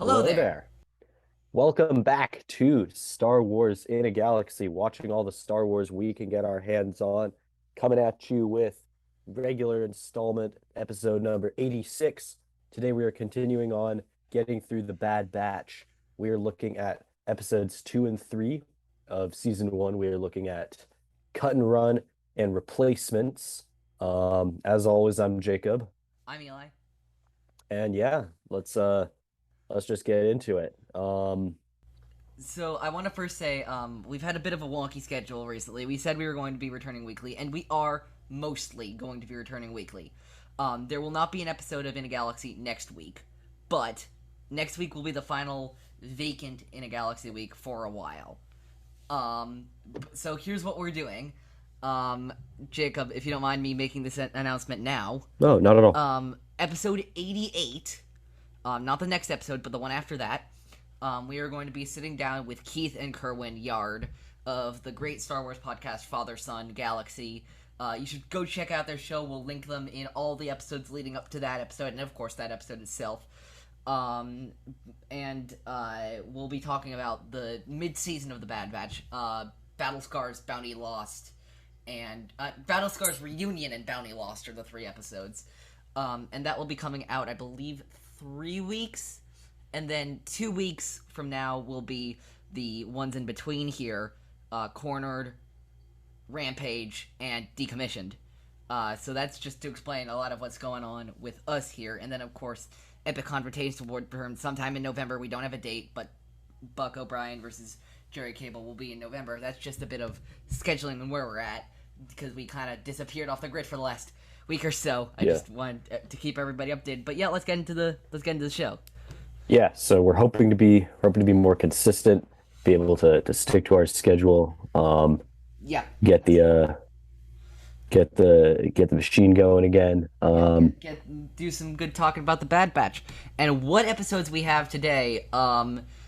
Hello Hello there. there. Welcome back to Star Wars in a Galaxy, watching all the Star Wars we can get our hands on. Coming at you with regular installment episode number 86. Today we are continuing on getting through the Bad Batch. We are looking at episodes 2 and 3 of season 1. We are looking at Cut and Run and Replacements. As always, I'm Jacob. I'm Eli. And yeah, let's just get into it. So I want to first say we've had a bit of a wonky schedule recently. We said we were going to be returning weekly, and we are mostly going to be returning weekly. There will not be an episode of In a Galaxy next week, but next week will be the final vacant In a Galaxy week for a while. So here's what we're doing. Jacob, if you don't mind me making this announcement now, No, not at all. episode 88, not the next episode, but the one after that, we are going to be sitting down with Keith and Kerwin Yard of the great Star Wars podcast Father Son Galaxy. You should go check out their show. We'll link them in all the episodes leading up to that episode, and of course that episode itself. And we'll be talking about the mid-season of the Bad Batch, Battle Scars, Bounty Lost, and Battle Scars Reunion and Bounty Lost are the 3 episodes. And that will be coming out, I believe, 3 weeks. And then 2 weeks from now will be the ones in between here, Cornered, Rampage, and Decommissioned. So that's just to explain a lot of what's going on with us here. And then, of course, Epic Confrontation will return sometime in November. We don't have a date, but Buck O'Brien versus Jerry Cable will be in November. That's just a bit of scheduling and where we're at, because we kind of disappeared off the grid for the last week or so. I Yeah. just wanted to keep everybody updated. But yeah, let's get into the show. Yeah, so we're hoping to be more consistent, be able to stick to our schedule, Yeah, get the machine going again. yeah. Do some good talking about the Bad Batch and what episodes we have today.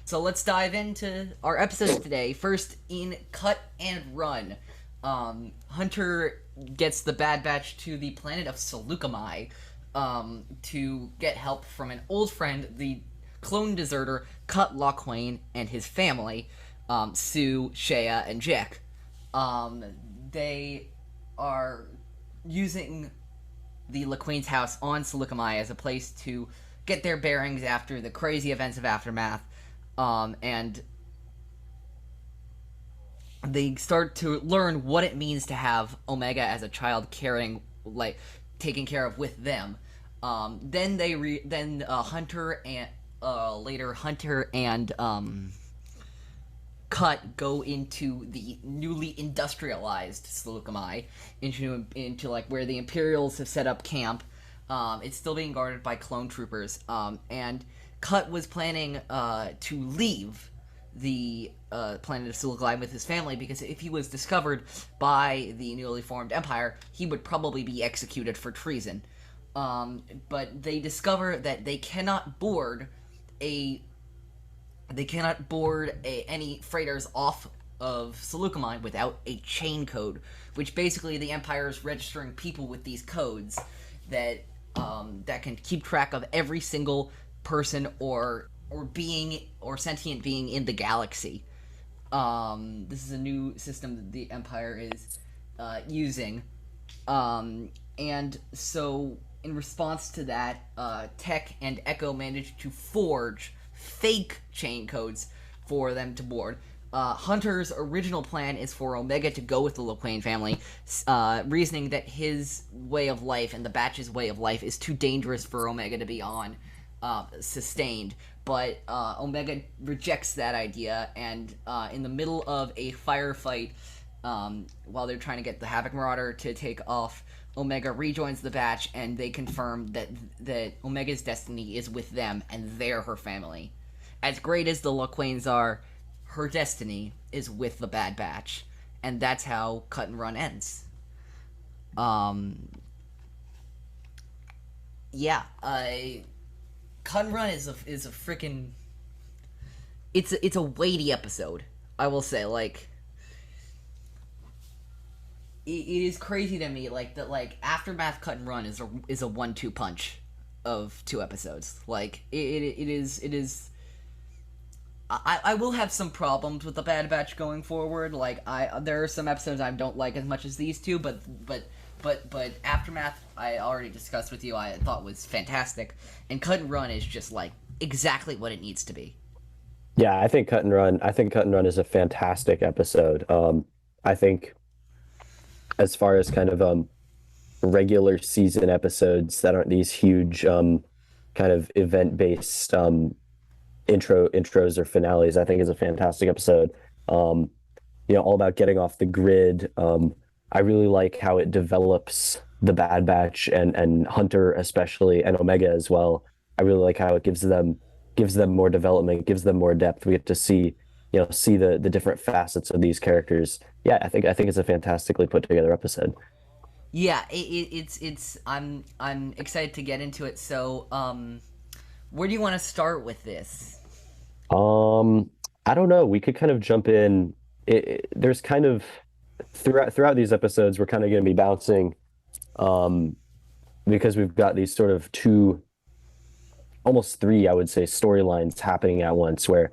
So let's dive into our episodes today. First, in Cut and Run, Hunter gets the Bad Batch to the planet of Seleucami, to get help from an old friend, the clone deserter Cut Lawquane, and his family, Sue, Shea, and Jack. They are using the Lawquanes' house on Seleucami as a place to get their bearings after the crazy events of Aftermath, and they start to learn what it means to have Omega as a child taken care of with them. Then Hunter and Cut go into the newly industrialized Seleucami, into like where the Imperials have set up camp. It's still being guarded by clone troopers. And Cut was planning to leave the planet of Seleucami with his family, because if he was discovered by the newly formed Empire, he would probably be executed for treason. But they discover that they cannot board any freighters off of Seleucami without a chain code, which basically the Empire is registering people with these codes that can keep track of every single person or being or sentient being in the galaxy. This is a new system that the Empire is using, and so in response to that, Tech and Echo managed to forge fake chain codes for them to board. Hunter's original plan is for Omega to go with the Lawquane family, reasoning that his way of life and the Batch's way of life is too dangerous for Omega to be on, sustained. But Omega rejects that idea, and in the middle of a firefight, while they're trying to get the Havoc Marauder to take off, Omega rejoins the Batch, and they confirm that Omega's destiny is with them, and they're her family. As great as the Lawquanes are, her destiny is with the Bad Batch, and that's how Cut and Run ends. Yeah, Cut and Run is a freaking. It's a weighty episode, I will say. Like, it is crazy to me, like that. Like, Aftermath, Cut and Run is a 1-2 punch of 2 episodes. Like, it is I will have some problems with the Bad Batch going forward. Like there are some episodes I don't like as much as these two, but Aftermath I already discussed with you. I thought was fantastic, and Cut and Run is just like exactly what it needs to be. Yeah, I think Cut and Run is a fantastic episode. I think as far as kind of regular season episodes that aren't these huge kind of event based intros or finales, I think is a fantastic episode. Um, all about getting off the grid. I really like how it develops the Bad Batch and Hunter especially and Omega as well. I really like how it gives them more development, gives them more depth. We get to see the different facets of these characters. Yeah, I think it's a fantastically put together episode. Yeah, it's I'm excited to get into it. So, where do you want to start with this? Um, I don't know. We could kind of jump in. There's kind of throughout these episodes, we're kind of going to be bouncing, um, because we've got these sort of two, almost three, I would say, storylines happening at once, where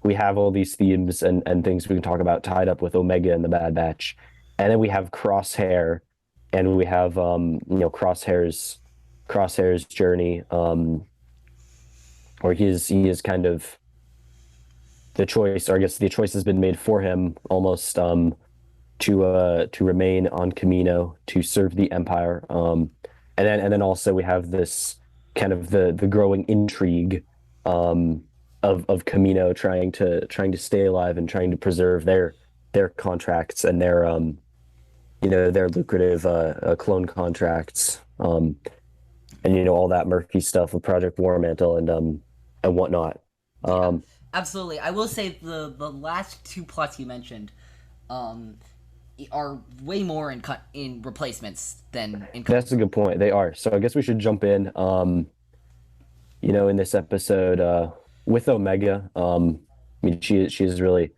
we have all these themes and things we can talk about tied up with Omega and the Bad Batch, and then we have Crosshair, and we have Crosshair's journey, where he is kind of the choice, or I guess the choice has been made for him almost, to remain on Camino to serve the Empire. And then also we have this kind of the growing intrigue, of Camino trying to stay alive and trying to preserve their contracts and their lucrative clone contracts, and all that murky stuff with Project War Mantle and whatnot. Yeah, Um, absolutely. I will say the last two plots you mentioned, um, are way more in replacements than in. that's a good point. They are. So I guess we should jump in. In this episode, with Omega. I mean, she is really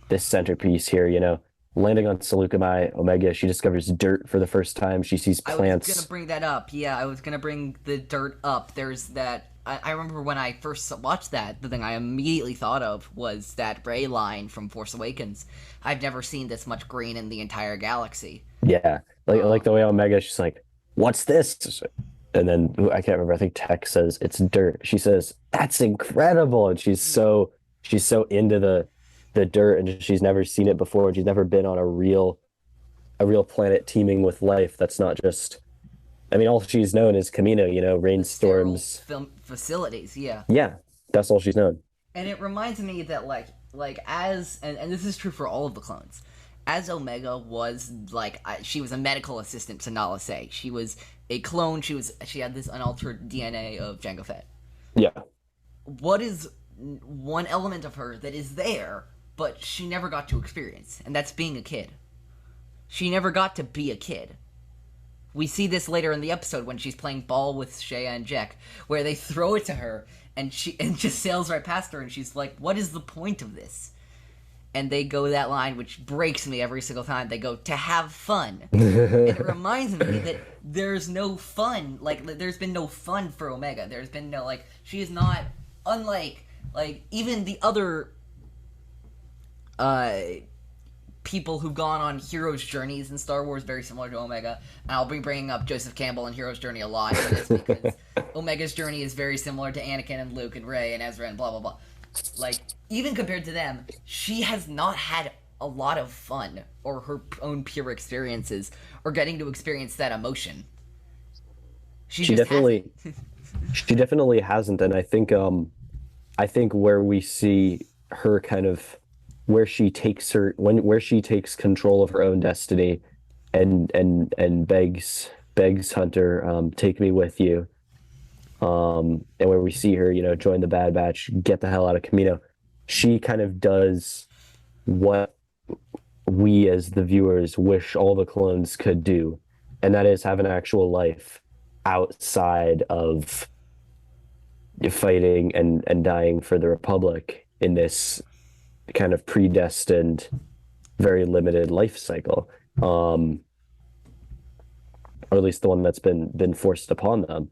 this centerpiece here. Landing on Seleucami, Omega, she discovers dirt for the first time. She sees I was gonna plants. bring that up. Yeah, I was gonna bring the dirt up. There's that. I remember when I first watched that, the thing I immediately thought of was that Rey line from Force Awakens. I've never seen this much green in the entire galaxy. Yeah, like Um, the way Omega, she's like, "What's this?" And then I can't remember. I think Tech says it's dirt. She says, "That's incredible," and she's so into the dirt, and she's never seen it before. And she's never been on a real planet teeming with life. That's not just. I mean, all she's known is Camino. the sterile Rainstorms. film facilities. Yeah. Yeah, that's all she's known. And it reminds me that like as and this is true for all of the clones, as Omega was like she was a medical assistant to Nala Se. She was a clone. She had this unaltered DNA of Jango Fett. Yeah, What is one element of her that is there, but she never got to experience, and that's being a kid. She never got to be a kid. We see this later in the episode when she's playing ball with Shea and Jack, where they throw it to her and she and just sails right past her, and she's like, "What is the point of this?" And they go that line, which breaks me every single time. They go to have fun, and it reminds me that there's no fun. Like there's been no fun for Omega. There's been no she is not unlike even the other uh people who've gone on heroes' journeys in Star Wars, very similar to Omega. And I'll be bringing up Joseph Campbell and Hero's Journey a lot in this because Omega's journey is very similar to Anakin and Luke and Rey and Ezra and blah blah blah. Like even compared to them, she has not had a lot of fun or her own pure experiences or getting to experience that emotion. She she just hasn't. definitely she definitely hasn't, and I think where we see her kind of where she takes control of her own destiny and begs Hunter, take me with you, and where we see her join the Bad Batch, get the hell out of Camino. She kind of does what we as the viewers wish all the clones could do, and that is have an actual life outside of fighting and dying for the Republic in this kind of predestined, very limited life cycle, or at least the one that's been forced upon them.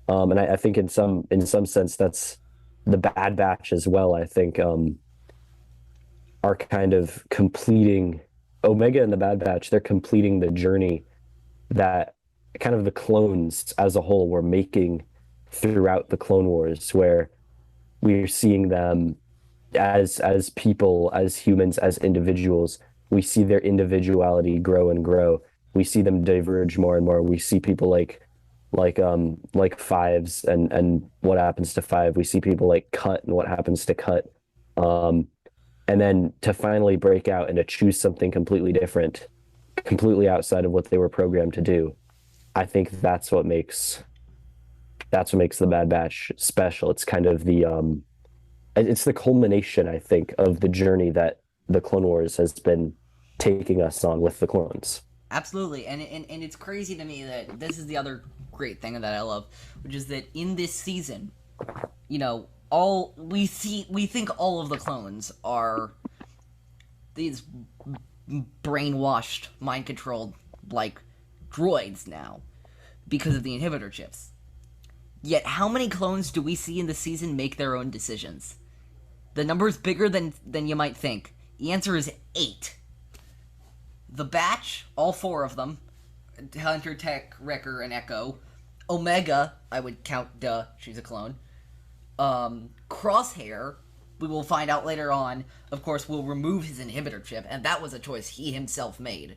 And I think in some sense that's the Bad Batch as well. I think are kind of completing Omega and the Bad Batch, they're completing the journey that kind of the clones as a whole were making throughout the Clone Wars, where we're seeing them as people, as humans, as individuals. We see their individuality grow and grow. We see them diverge more and more. We see people like Fives and what happens to Five. We see people like Cut and what happens to Cut. Um, and then to finally break out and to choose something completely different, completely outside of what they were programmed to do. I think that's what makes the Bad Batch special. It's kind of it's the culmination, I think, of the journey that the Clone Wars has been taking us on with the clones. Absolutely, and it's crazy to me that this is the other great thing that I love, which is that in this season, you know, we think all of the clones are these brainwashed, mind controlled like droids now because of the inhibitor chips. Yet, how many clones do we see in the season make their own decisions? The number is bigger than you might think. The answer is 8. The Batch, all 4 of them, Hunter, Tech, Wrecker, and Echo. Omega, I would count, she's a clone. Crosshair, we will find out later on, of course, will remove his inhibitor chip, and that was a choice he himself made.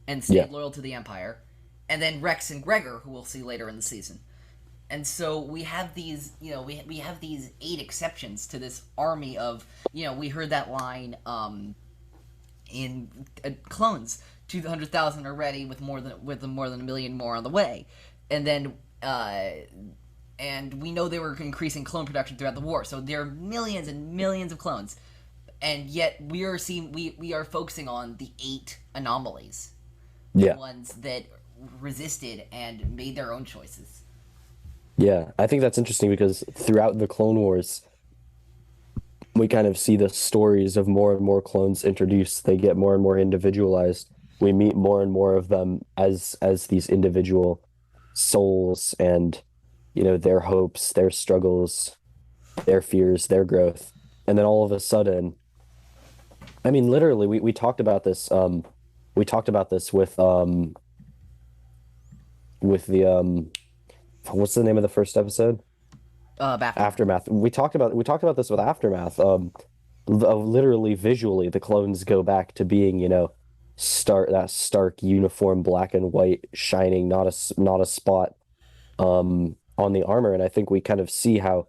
And stayed loyal to the Empire. And then Rex and Gregor, who we'll see later in the season. And so we have these, we have these 8 exceptions to this army of, we heard that line in clones, 200,000 are ready with more than a million more on the way, and then and we know they were increasing clone production throughout the war, so there are millions and millions of clones, and yet we are focusing on the 8 anomalies, the ones that resisted and made their own choices. Yeah, I think that's interesting because throughout the Clone Wars, we kind of see the stories of more and more clones introduced. They get more and more individualized. We meet more and more of them as these individual souls and, their hopes, their struggles, their fears, their growth. And then all of a sudden, I mean, literally, we talked about this. We talked about this with the what's the name of the first episode? Aftermath. We talked about this with Aftermath. Literally visually, the clones go back to being, stark uniform, black and white, shining, not a spot on the armor. And I think we kind of see how,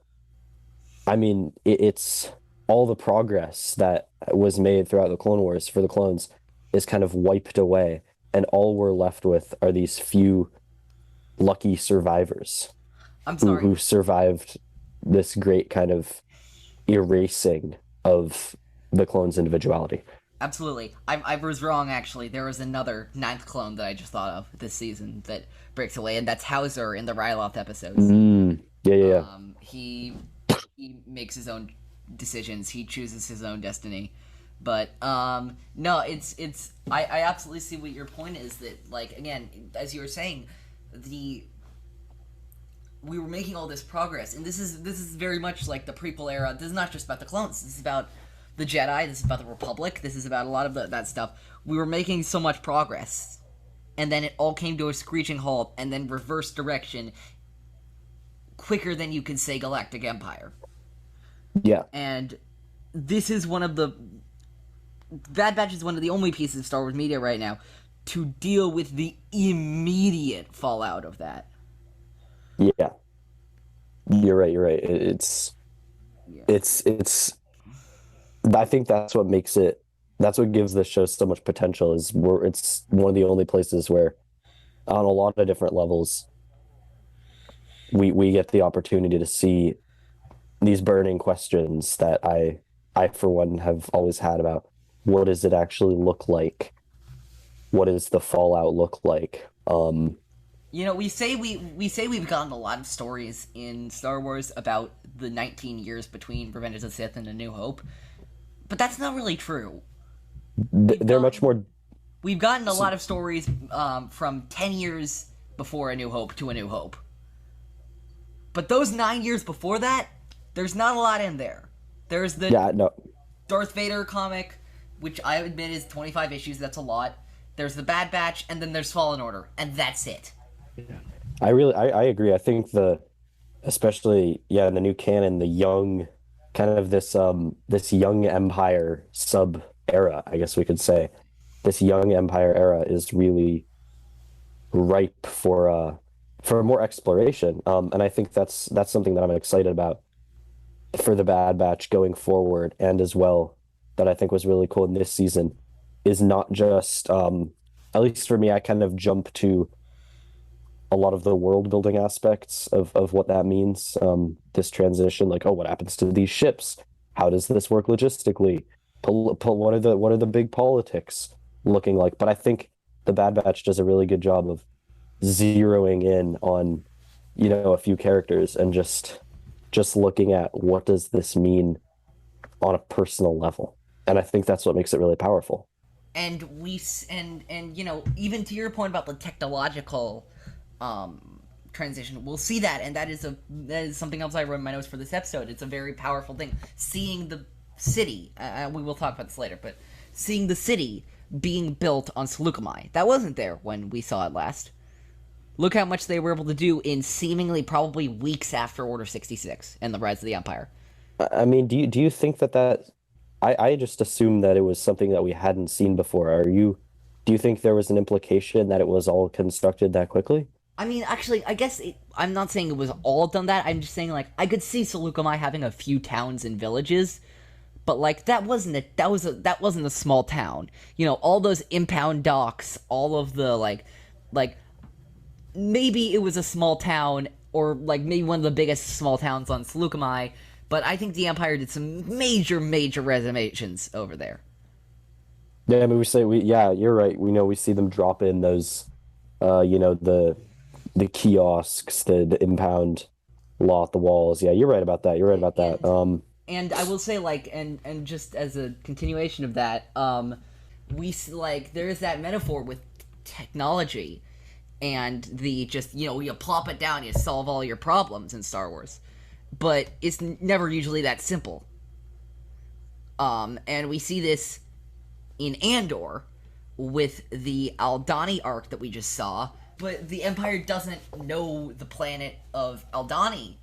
I mean, it's all the progress that was made throughout the Clone Wars for the clones is kind of wiped away, and all we're left with are these few lucky survivors who survived this great kind of erasing of the clone's individuality. Absolutely. I was wrong, actually. There was another 9th clone that I just thought of this season that breaks away, and that's Hauser in the Ryloth episodes. Yeah. He makes his own decisions. He chooses his own destiny. But, no, I absolutely see what your point is, that, like, again, as you were saying, we were making all this progress, and this is very much like the prequel era. This is not just about the clones. This is about the Jedi. This is about the Republic. This is about a lot of that stuff. We were making so much progress, and then it all came to a screeching halt, and then reverse direction quicker than you could say Galactic Empire. Yeah. And this is one of the... Bad Batch is one of the only pieces of Star Wars media right now to deal with the immediate fallout of that. Yeah. You're right. It's I think that's what gives this show so much potential, is it's one of the only places where on a lot of different levels we get the opportunity to see these burning questions that I for one have always had about what does it actually look like? What does the fallout look like? We say we've gotten a lot of stories in Star Wars about the 19 years between Revenge of the Sith and A New Hope, but that's not really true. We've gotten a lot of stories from 10 years before A New Hope to A New Hope. But those 9 years before that, there's not a lot in there. There's Darth Vader comic, which I admit is 25 issues. That's a lot. There's the Bad Batch, and then there's Fallen Order, and that's it. I agree. I think especially in the new canon, the young kind of this young empire sub era, I guess we could say. This young empire era is really ripe for more exploration. And I think that's something that I'm excited about for the Bad Batch going forward, and as well that I think was really cool in this season is not just at least for me, I kind of jump to a lot of the world building aspects of what that means. This transition, like, oh, what happens to these ships? How does this work logistically? What are the big politics looking like? But I think the Bad Batch does a really good job of zeroing in on, a few characters and just looking at what does this mean on a personal level. And I think that's what makes it really powerful. And even to your point about the technological transition, we'll see that, and that is something else I wrote in my notes for this episode. It's a very powerful thing. Seeing the city, we will talk about this later, but seeing the city being built on Seleucami, that wasn't there when we saw it last. Look how much they were able to do in seemingly probably weeks after Order 66 and the Rise of the Empire. I mean, do you think that I just assumed that it was something that we hadn't seen before. Do you think there was an implication that it was all constructed that quickly? I mean, actually, I guess I'm not saying it was all done that. I'm just saying, like, I could see Seleucami having a few towns and villages, but like that wasn't a small town. All those impound docks, all of the like maybe it was a small town, or like maybe one of the biggest small towns on Seleucami. But I think the Empire did some major renovations over there. Yeah, I mean, you're right. We see them drop in those, the kiosks, the impound law at the walls. Yeah, you're right about that. And I will say, like, and just as a continuation of that, we like there is that metaphor with technology, and the just you plop it down, you solve all your problems in Star Wars. But it's never usually that simple. And we see this in Andor with the Aldhani arc that we just saw, but the Empire doesn't know the planet of Aldhani,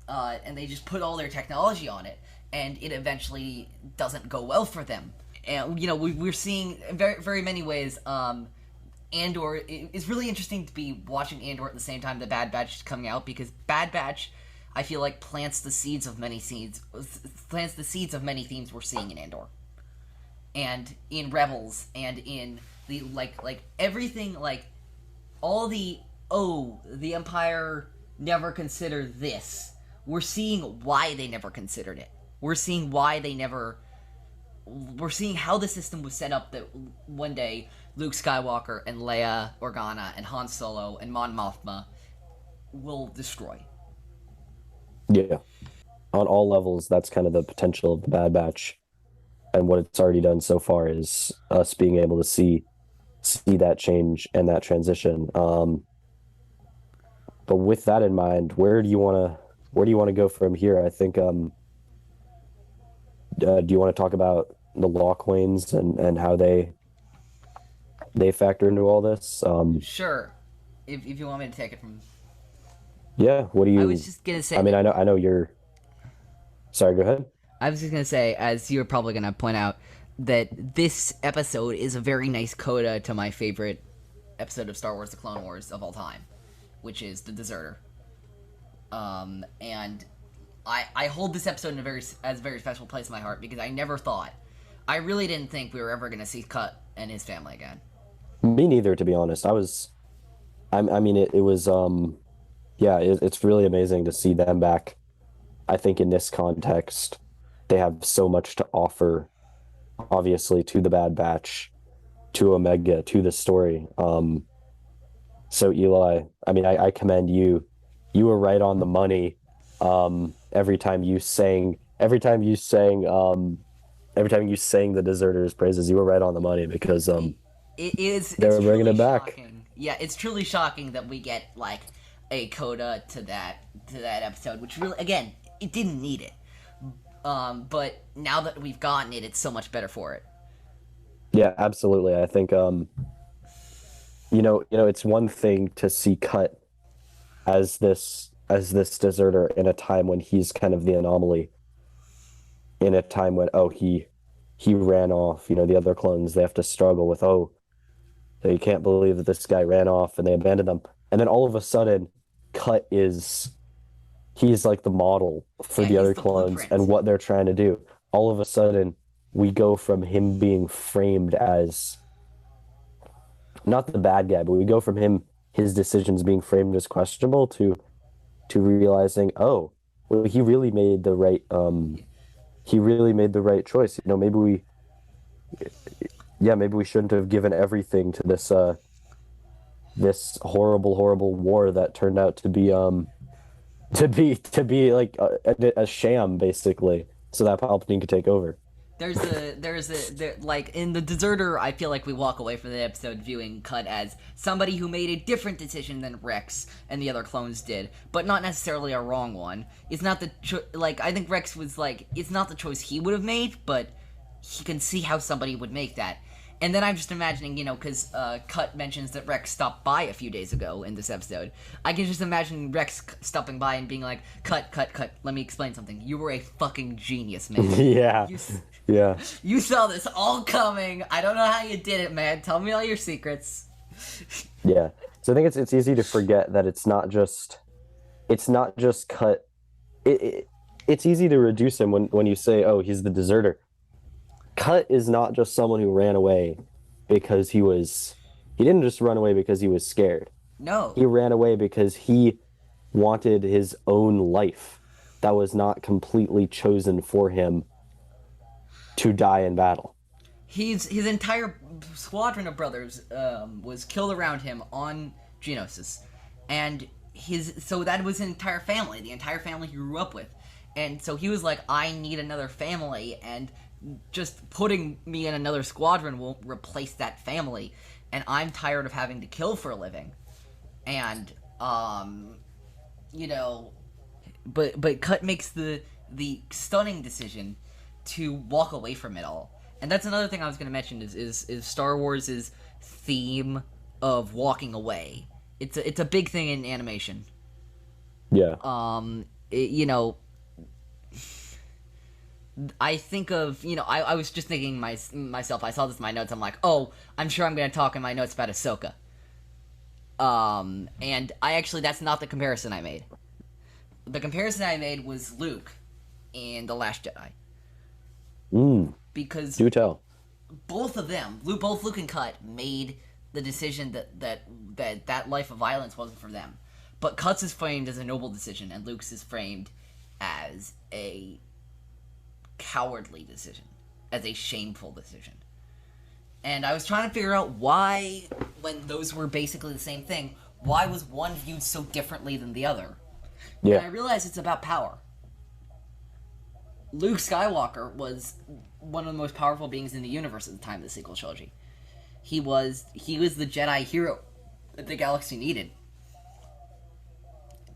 and they just put all their technology on it, and it eventually doesn't go well for them. And, we're seeing in very, very many ways, Andor, it's really interesting to be watching Andor at the same time the Bad Batch is coming out, because Bad Batch, I feel like, plants the seeds of many themes we're seeing in Andor, and in Rebels, and in the like everything, like all the Empire never considered this. We're seeing why they never considered it. We're seeing how the system was set up that one day Luke Skywalker and Leia Organa and Han Solo and Mon Mothma will destroy. Yeah. On all levels, that's kind of the potential of the Bad Batch. And what it's already done so far is us being able to see that change and that transition. But with that in mind, where do you want to go from here? I think do you want to talk about the Lawquanes and how they factor into all this? Sure. If you want me to take it from... Yeah, what do you... I was just going to say... I mean, I know you're... Sorry, go ahead. I was just going to say, as you're probably going to point out, that this episode is a very nice coda to my favorite episode of Star Wars: The Clone Wars of all time, which is The Deserter. And I hold this episode as a very special place in my heart, because I really didn't think we were ever going to see Cut and his family again. Me neither, to be honest. It's really amazing to see them back. I think in this context, they have so much to offer, obviously, to the Bad Batch, to Omega, to the story. So Eli, I mean, I commend you. You were right on the money. Every time you sang the Deserters' praises, you were right on the money, because they were bringing it back. Shocking. Yeah, it's truly shocking that we get like a coda to that episode, which really, again, it didn't need it, But now that we've gotten it, it's so much better for it. Yeah, absolutely. I think it's one thing to see Cut as this deserter in a time when he's kind of the anomaly, in a time when he ran off. The other clones, they have to struggle with, they can't believe that this guy ran off and they abandoned them. And then all of a sudden, Cut he's like the model for Yeah, the he's other the clones blueprint. and what they're trying to do. All of a sudden, we go from him being framed as not the bad guy, but we go from his decisions being framed as questionable to realizing, well, he really made the right choice. Maybe we shouldn't have given everything to this horrible, horrible war that turned out to be like a sham, basically, so that Palpatine could take over. Like in the Deserter, I feel like we walk away from the episode viewing Cut as somebody who made a different decision than Rex and the other clones did, but not necessarily a wrong one. It's not I think Rex was like, it's not the choice he would have made, but he can see how somebody would make that. And then I'm just imagining, because Cut mentions that Rex stopped by a few days ago in this episode. I can just imagine Rex stopping by and being like, Cut, let me explain something. You were a fucking genius, man. Yeah. Yeah. You saw this all coming. I don't know how you did it, man. Tell me all your secrets. Yeah. So I think it's easy to forget that it's not just Cut. It's easy to reduce him when you say, he's the deserter. Cut is not just someone who ran away because he didn't just run away because he was scared. No. He ran away because he wanted his own life that was not completely chosen for him to die in battle. His entire squadron of brothers was killed around him on Geonosis. And so that was his entire family, the entire family he grew up with. And so he was like, I need another family, and just putting me in another squadron won't replace that family, and I'm tired of having to kill for a living. And but Cut makes the stunning decision to walk away from it all. And that's another thing I was going to mention is Star Wars' theme of walking away. It's a big thing in animation. Yeah. I think of, I was just thinking myself, I saw this in my notes, I'm like, I'm sure I'm going to talk in my notes about Ahsoka. And that's not the comparison I made. The comparison I made was Luke in The Last Jedi. Because do tell. Both of them, both Luke and Cut, made the decision that life of violence wasn't for them. But Cut's is framed as a noble decision, and Luke's is framed as a cowardly decision, as a shameful decision. And I was trying to figure out why, when those were basically the same thing, why was one viewed so differently than the other? Yeah. And I realized it's about power. Luke Skywalker was one of the most powerful beings in the universe at the time of the sequel trilogy. He was the Jedi hero that the galaxy needed.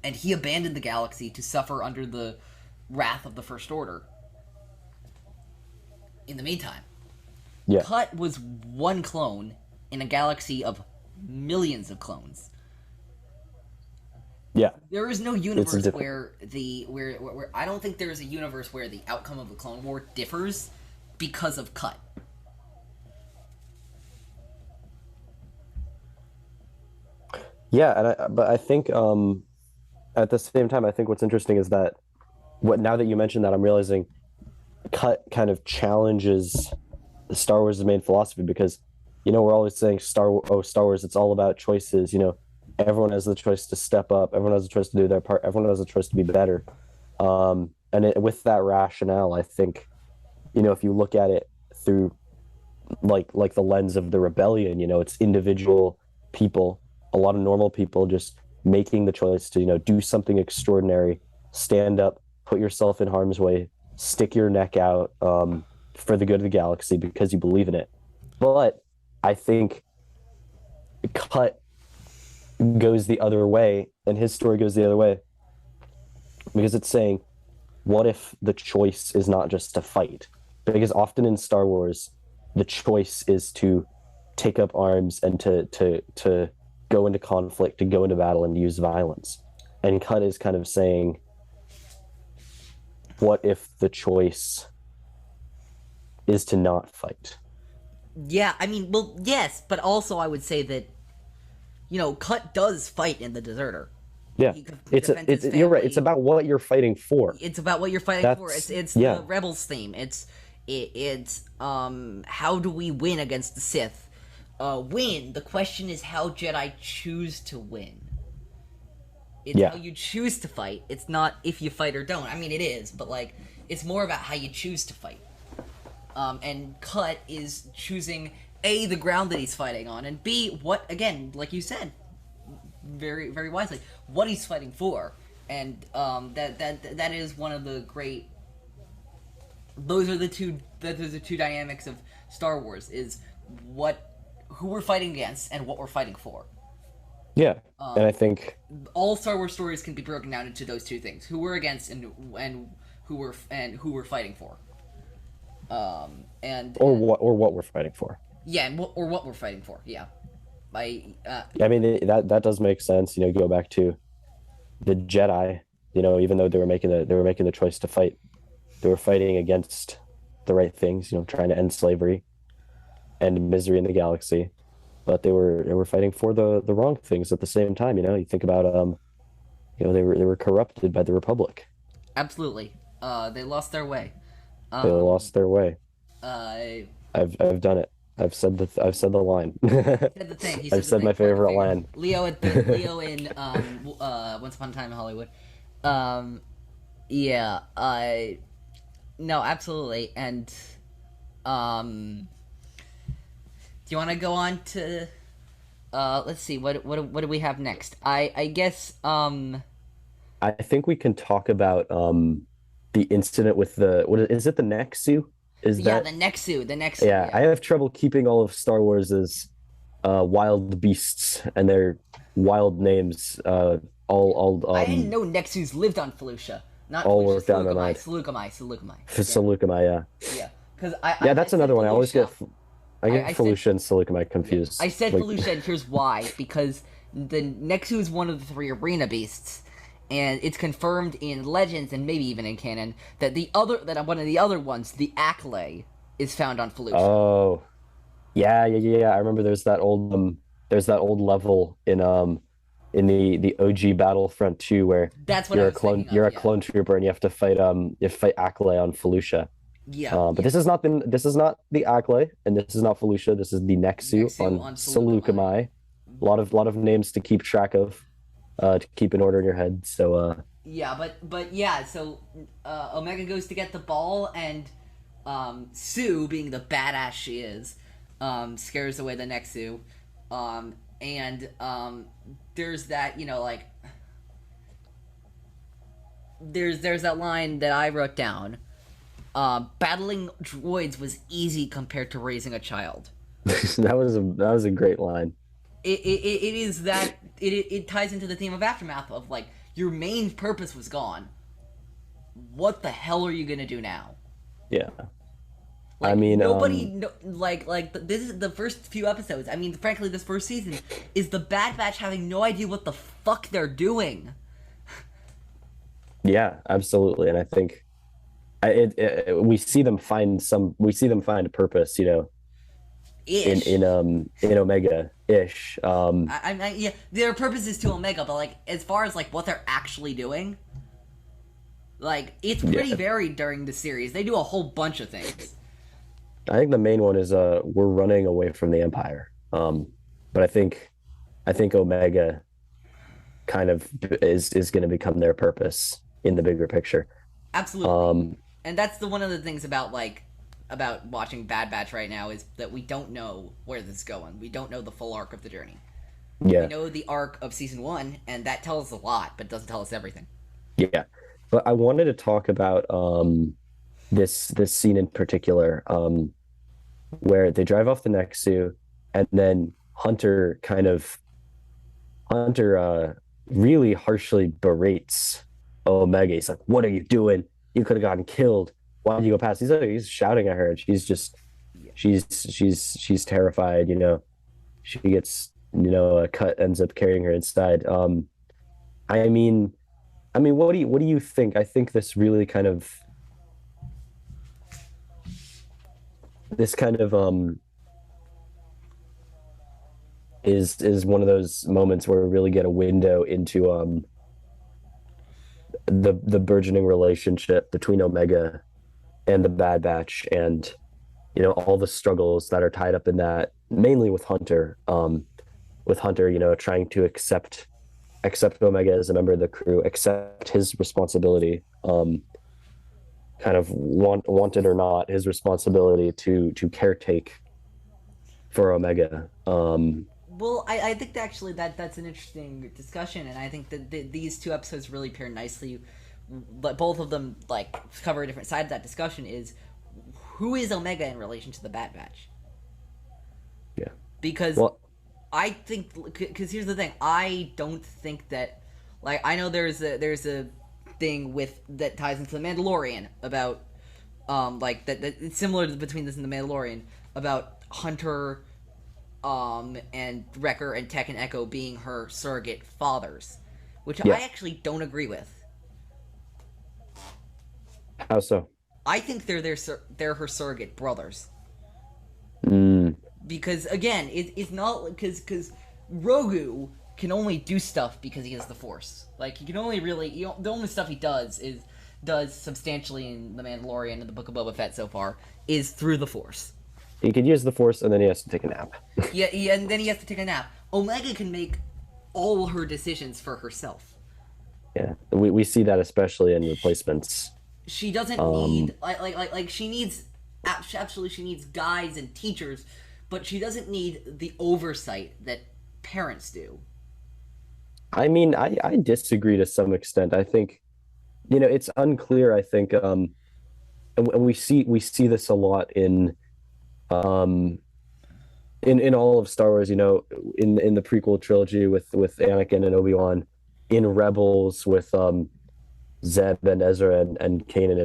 And he abandoned the galaxy to suffer under the wrath of the First Order. In the meantime, yeah. Cut was one clone in a galaxy of millions of clones. Yeah. There is no universe where I don't think there is a universe where the outcome of the Clone War differs because of Cut. Yeah, but I think at the same time, I think what's interesting is that now that you mentioned that, I'm realizing Cut kind of challenges Star Wars' main philosophy, because we're always saying Star Wars, it's all about choices. Everyone has the choice to step up. Everyone has the choice to do their part. Everyone has the choice to be better. With that rationale, I think, if you look at it through like the lens of the rebellion, it's individual people, a lot of normal people just making the choice to, do something extraordinary, stand up, put yourself in harm's way, stick your neck out for the good of the galaxy because you believe in it. But I think Cut goes the other way, and his story goes the other way, because it's saying what if the choice is not just to fight? Because often in Star Wars, the choice is to take up arms and to go into conflict, to go into battle and use violence. And Cut is kind of saying, what if the choice is to not fight? Yeah, I mean, well, yes, but also I would say that, Cut does fight in The Deserter. Yeah, you're right. It's about what you're fighting for. It's about what you're fighting for. It's the Rebels theme. It's how do we win against the Sith? Win. The question is how Jedi choose to win. It's how you choose to fight. It's not if you fight or don't. I mean, it is, but it's more about how you choose to fight. And Cut is choosing A, the ground that he's fighting on, and B, what, again, like you said, very, very wisely, what he's fighting for. And that is one of the great. Those are the two dynamics of Star Wars: is who we're fighting against and what we're fighting for. Yeah, and I think all Star Wars stories can be broken down into those two things: who we're against and who we're fighting for. Or what we're fighting for. Yeah, or what we're fighting for. Yeah. I mean that does make sense. Go back to the Jedi. Even though they were making the choice to fight, they were fighting against the right things. Trying to end slavery and misery in the galaxy, but they were fighting for the wrong things at the same time. You think about they were corrupted by the Republic. Absolutely, they lost their way. They lost their way. I've done it. I've said the line. Said the thing. I've said my favorite line. Leo in Once Upon a Time in Hollywood. Yeah. No, absolutely. And do you want to go on to? Let's see. What do we have next? I guess. I think we can talk about the incident with is it the Nexu? The Nexu. Yeah, I have trouble keeping all of Star Wars's wild beasts and their wild names. I didn't know Nexus lived on Felucia. Not all Felucia, worked out in my mind. Seleucumai, yeah. Yeah, because that's another one. I always get Felucia and Seleucumai confused. I said Felucia, and here's why: because the Nexu is one of the three arena beasts. And it's confirmed in Legends and maybe even in canon that one of the other ones, the Acklay, is found on Felucia. Oh, yeah. I remember there's that old level in the OG Battlefront 2 where that's what you're a clone trooper and you have to fight Acklay on Felucia. Yeah. But this is not the Acklay and this is not Felucia. This is the Nexu on Seleucumai. A lot of names to keep track of. To keep in order in your head. So so Omega goes to get the ball, and Sue, being the badass she is, scares away the Nexu, and there's that there's that line that I wrote down. Battling droids was easy compared to raising a child. that was a great line. It ties into the theme of Aftermath of your main purpose was gone. What the hell are you gonna do now? Yeah. I mean, this is the first few episodes. I mean, frankly, this first season is the Bad Batch having no idea what the fuck they're doing. Yeah, absolutely, and I think we see them find a purpose, Ish. in Omega ish. Yeah, their purpose is to Omega, but as far as what they're actually doing, it's pretty varied during the series. They do a whole bunch of things. I think the main one is we're running away from the Empire. But I think Omega kind of is going to become their purpose in the bigger picture. Absolutely. And that's one of the things about watching Bad Batch right now is that we don't know where this is going. We don't know the full arc of the journey. Yeah. We know the arc of season 1, and that tells us a lot, but doesn't tell us everything. Yeah. But I wanted to talk about this scene in particular, where they drive off the Nexu, and then Hunter really harshly berates Omega. He's like, "What are you doing? you could have gotten killed. Why did you go past? He's shouting at her, and she's just Yeah. she's terrified. She gets a cut ends up carrying her inside. I mean, what do you think? I think this kind of is one of those moments where we really get a window into the burgeoning relationship between Omega and the Bad Batch, and all the struggles that are tied up in that, mainly with Hunter. With Hunter, trying to accept Omega as a member of the crew, accept his responsibility, kind of wanted or not, his responsibility to caretake for Omega. Well, I think that actually that's an interesting discussion, and I think that these two episodes really pair nicely. But both of them like cover a different side of that discussion. Is who is Omega in relation to the Bad Batch? Yeah. Because Well, I think, because here's the thing, I don't think that, like, I know there's a thing with that ties into the Mandalorian about like that it's similar to between this and the Mandalorian about Hunter and Wrecker and Tech and Echo being her surrogate fathers, which yeah. I actually don't agree with. How so? I think they're her surrogate brothers. Mm, Because again, it's not because Rogu can only do stuff because he has the Force. Like he can only really the only stuff he does substantially in the Mandalorian and the Book of Boba Fett so far is through the Force. he could use the Force, and then he has to take a nap. Yeah, and then he has to take a nap. Omega can make all her decisions for herself. Yeah, we see that especially in replacements. She doesn't need like she needs absolutely she needs guides and teachers, but she doesn't need the oversight that parents do. I mean, I disagree to some extent. I think, it's unclear. I think, and we see this a lot um, in all of Star Wars. In the prequel trilogy with Anakin and Obi-Wan, in Rebels with Zeb and Ezra and Kanan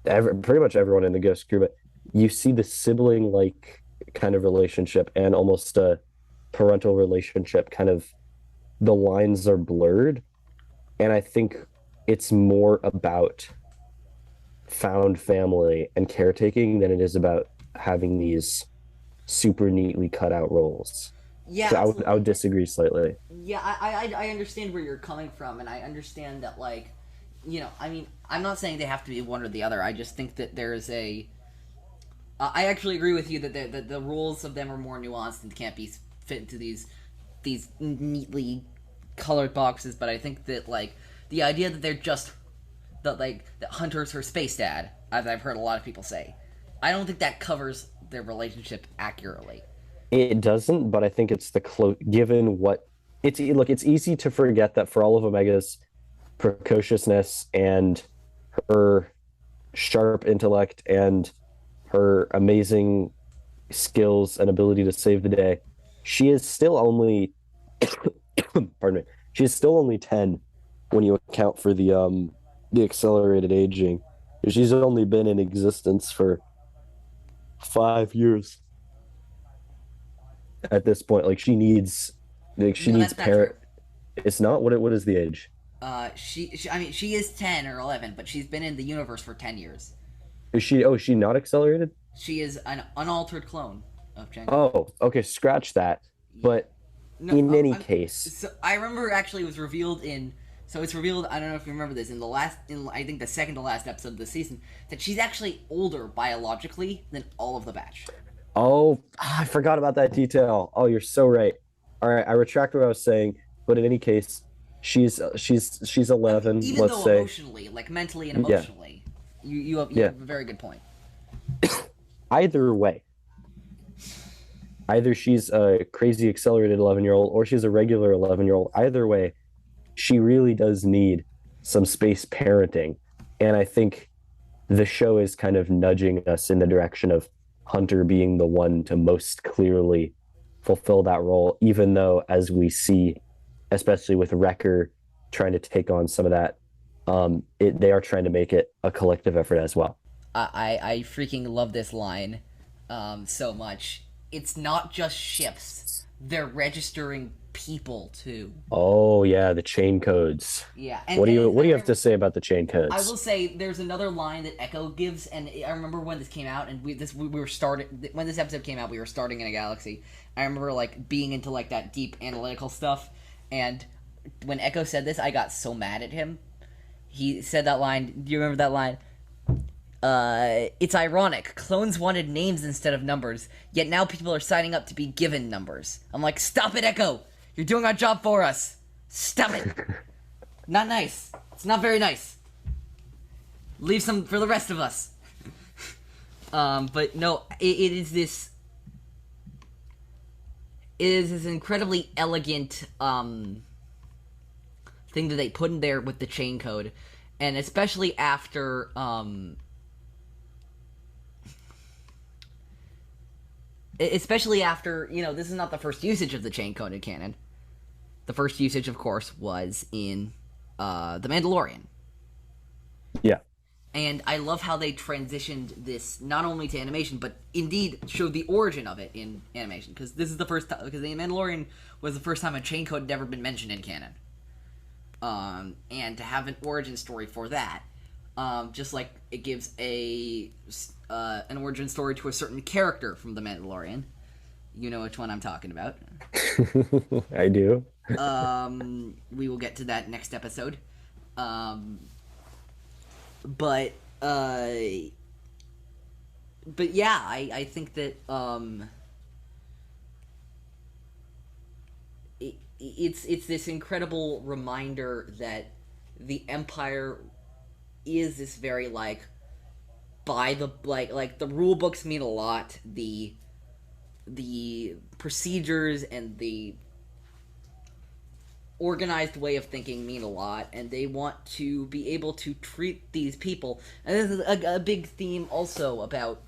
and pretty much everyone in the Ghost crew. But you see the sibling like kind of relationship and almost a parental relationship, kind of the lines are blurred, and I think it's more about found family and caretaking than it is about having these super neatly cut out roles. Yeah, So I would I absolutely. would disagree slightly. Yeah, I understand where you're coming from, and I understand that, like, I mean, I'm not saying they have to be one or the other. I just think that there's a. I actually agree with you that the rules of them are more nuanced and can't be fit into these neatly colored boxes. But I think that, like, the idea that they're just that Hunter's her space dad, as I've heard a lot of people say, I don't think that covers their relationship accurately. It doesn't, but I think it's the given what it's easy to forget that for all of Omega's precociousness and her sharp intellect and her amazing skills and ability to save the day, she is still only pardon me, she is still only 10 when you account for the accelerated aging. She's only been in existence for 5 years at this point. She No, needs that's not true. parent. It's not what is the age? I mean, she is 10 or 11, but she's been in the universe for 10 years. Is she not accelerated? She is an unaltered clone of Jango. Oh, okay, scratch that. Yeah. But No, in any case, so I remember actually it was revealed in. So it's revealed. I don't know if you remember this I think the second to last episode of the season, that she's actually older biologically than all of the batch. oh, I forgot about that detail. Oh, you're so right. All right, I retract what I was saying. But in any case, she's I mean, 11, even let's though say. emotionally, like mentally and Yeah, emotionally, you yeah. have a very good point. Either way, either she's a crazy accelerated 11-year-old or she's a regular 11-year-old. Either way, she really does need some space parenting. And I think the show is kind of nudging us in the direction of Hunter being the one to most clearly fulfill that role, even though, as we see, especially with Wrecker trying to take on some of that they are trying to make it a collective effort as well. I freaking love this line so much. It's not just ships; they're registering people too. Oh yeah, the chain codes. Yeah, What do I you have remember, to say about the chain I codes? will say there's another line that Echo gives, and I remember when this came out, and we were starting when this episode came out. We were starting in a galaxy. I remember like being into like that deep analytical stuff, and when Echo said this, I got so mad at him. He said that line. Do you remember that line? It's ironic. Clones wanted names instead of numbers, yet now people are signing up to be given numbers. I'm like, stop it, Echo! You're doing our job for us! Stop it! Not nice. It's not very nice. Leave some for the rest of us. But no, it is this... It is this incredibly elegant, thing that they put in there with the chain code. And especially after, especially after, this is not the first usage of the chain coded canon. The first usage, of course, was in The Mandalorian. Yeah. And I love how they transitioned this not only to animation, but indeed showed the origin of it in animation. Because this is the first time, because The Mandalorian was the first time a chain code had ever been mentioned in canon. And to have an origin story for that, just like it gives an origin story to a certain character from The Mandalorian. You know which one I'm talking about. I do. We will get to that next episode. But yeah, I think that it's this incredible reminder that the Empire is this very like by the like the rule books mean a lot, the procedures and the organized way of thinking mean a lot, and they want to be able to treat these people. And this is a big theme also about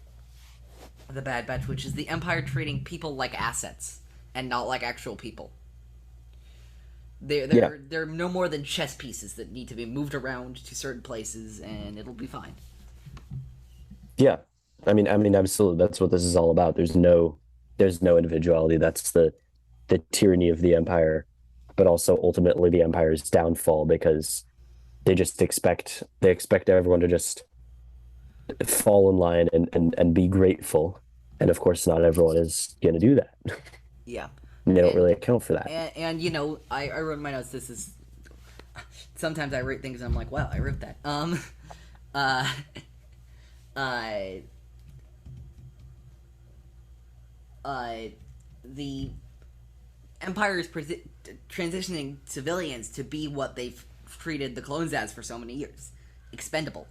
the Bad Batch, which is the Empire treating people like assets and not like actual people. They're no more than chess pieces that need to be moved around to certain places, and it'll be fine. Yeah. I mean, absolutely. That's what this is all about. There's no individuality. That's the tyranny of the Empire, but also ultimately the Empire's downfall because they expect everyone to just fall in line and be grateful. And of course, not everyone is going to do that. Yeah. And they don't really account for that. And I wrote in my notes, this is... Sometimes I write things and I'm like, wow, I wrote that. The Empire is transitioning civilians to be what they've treated the clones as for so many years. Expendable.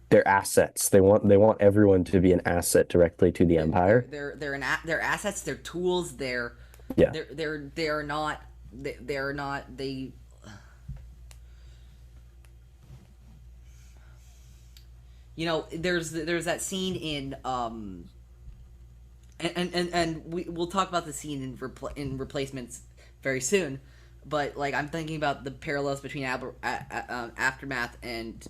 They're assets. They want everyone to be an asset directly to the Empire. They're assets. They're tools. Yeah. They're not. They're not. They. There's that scene in and we'll talk about the scene in Replacements very soon, but like I'm thinking about the parallels between Aftermath and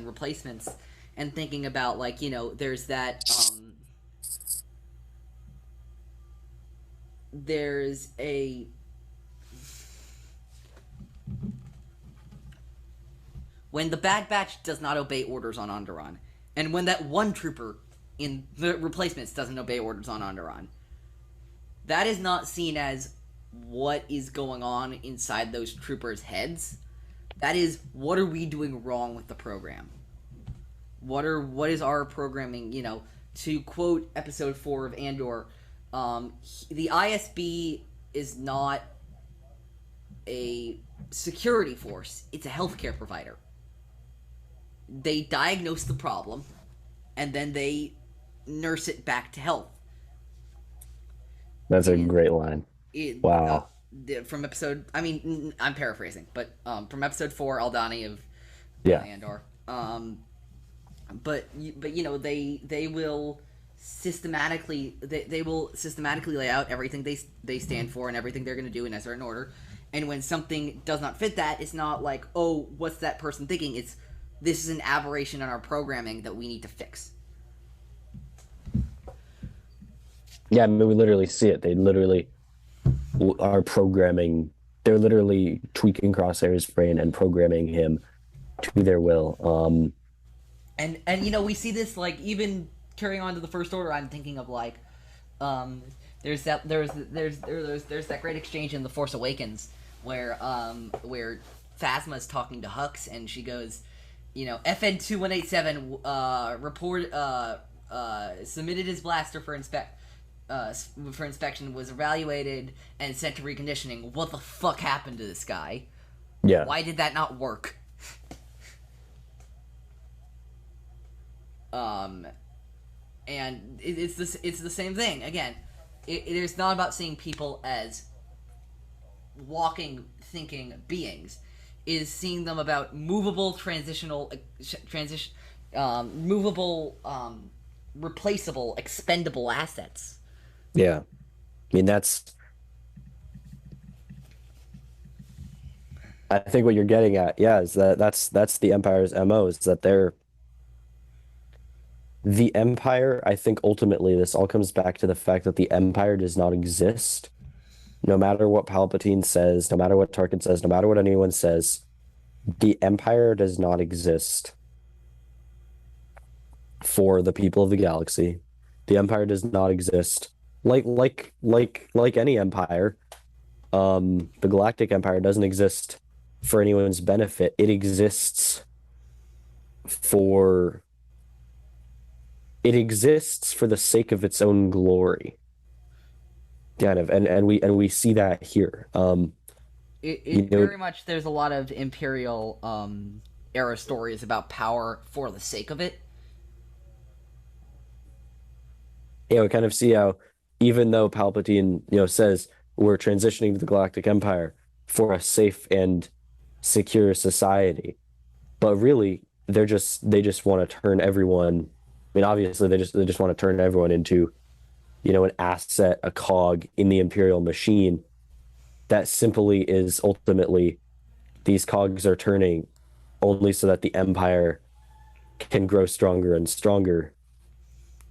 Replacements, and thinking about like there's that there's a when the Bad Batch does not obey orders on Onderon, and when that one trooper in the Replacements doesn't obey orders on Onderon, that is not seen as what is going on inside those troopers' heads. That is, what are we doing wrong with the program? What is our programming? To quote episode 4 of Andor, the ISB is not a security force; it's a healthcare provider. They diagnose the problem, and then they nurse it back to health. That's a great line. Wow. From episode, I'm paraphrasing, but from episode 4, Aldani of Andor. But they will systematically lay out everything they stand for and everything they're going to do in a certain order, And when something does not fit that, it's not like, oh, what's that person thinking? It's, this is an aberration in our programming that we need to fix. Yeah, I mean, we literally see it. They literally are programming. They're literally tweaking Crosshair's brain and programming him to their will. And you know, we see this like even carrying on to the First Order. I'm thinking of like, there's that great exchange in The Force Awakens where Phasma's talking to Hux and she goes, you know, FN 2187 report submitted his blaster for inspection, was evaluated and sent to reconditioning. What the fuck happened to this guy? Yeah. Why did that not work? And it's the same thing again. It's not about seeing people as walking, thinking beings. It is seeing them about movable, movable, replaceable, expendable assets. Yeah. I mean, I think what you're getting at, yeah, is that's the Empire's MO, is that the Empire, I think ultimately this all comes back to the fact that the Empire does not exist. No matter what Palpatine says, no matter what Tarkin says, no matter what anyone says, the Empire does not exist for the people of the galaxy. The Empire does not exist like any empire. The Galactic Empire doesn't exist for anyone's benefit. It exists for the sake of its own glory. Kind of, and we see that here. Very much there's a lot of Imperial era stories about power for the sake of it. We kind of see how, even though Palpatine, says we're transitioning to the Galactic Empire for a safe and secure society, but really they just want to turn everyone. I mean, obviously they just want to turn everyone into, an asset, a cog in the Imperial machine. That simply is ultimately, these cogs are turning only so that the Empire can grow stronger and stronger.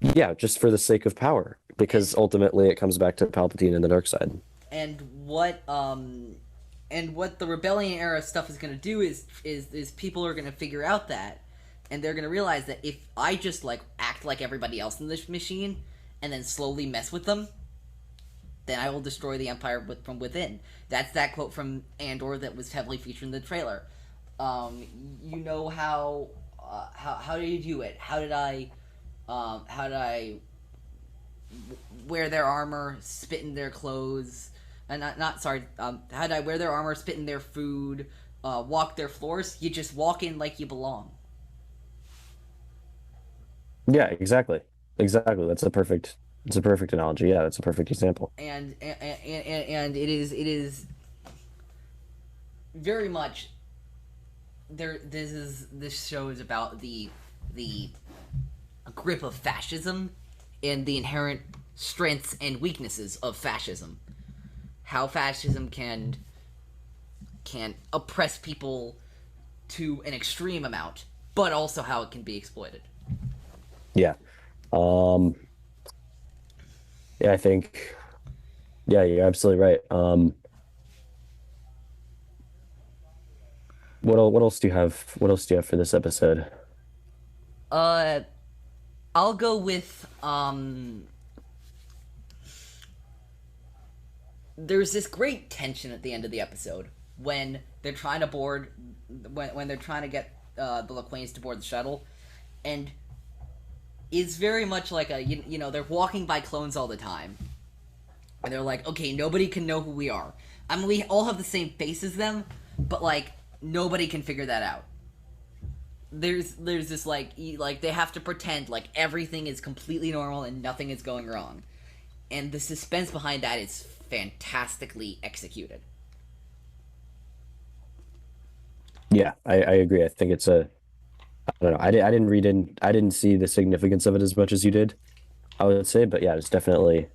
Yeah, just for the sake of power, because ultimately it comes back to Palpatine and the dark side. And what the Rebellion era stuff is going to do is people are going to figure out that, and they're going to realize that if I just like act like everybody else in this machine and then slowly mess with them, then I will destroy the Empire from within. That's that quote from Andor that was heavily featured in the trailer. How did you do it? How did I wear their armor, spit in their clothes, and how did I wear their armor, spit in their food, walk their floors? You just walk in like you belong. Yeah, exactly. That's a perfect analogy. Yeah, that's a perfect example. And it is very much there. This show is about the grip of fascism and the inherent strengths and weaknesses of fascism. How fascism can oppress people to an extreme amount, but also how it can be exploited. Yeah. Yeah, I think, yeah, you're absolutely right. What else do you have? What else do you have for this episode? I'll go with there's this great tension at the end of the episode when they're trying to board, when they're trying to get the Lawquanes to board the shuttle, and it's very much like they're walking by clones all the time, and they're like, okay, nobody can know who we are. I mean, we all have the same face as them, but like nobody can figure that out. There's this like they have to pretend like everything is completely normal and nothing is going wrong, and the suspense behind that is fantastically executed. Yeah, I agree. I think it's I don't know. I didn't see the significance of it as much as you did, I would say, but yeah, it's definitely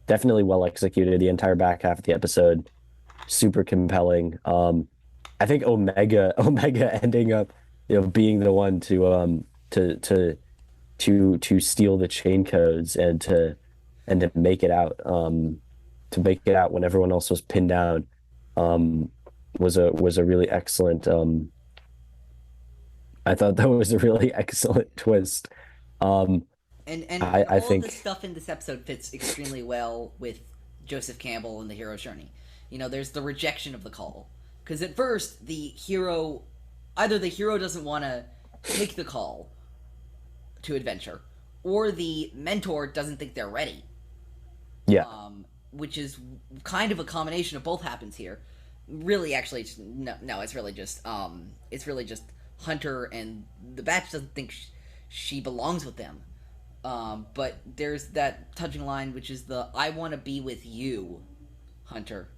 well executed. The entire back half of the episode super compelling. I think Omega Omega ending up, being the one to steal the chain codes and to make it out, when everyone else was pinned down, um, was a really excellent. I thought that was a really excellent twist. Um, And I all of the think, stuff in this episode fits extremely well with Joseph Campbell and the hero's journey. There's the rejection of the call, because at first either the hero doesn't want to take the call to adventure, or the mentor doesn't think they're ready. yeah, Which is kind of a combination of both happens here. Really, actually, no, it's really just Hunter and the Batch doesn't think she belongs with them. But there's that touching line, which is the "I want to be with you, Hunter,"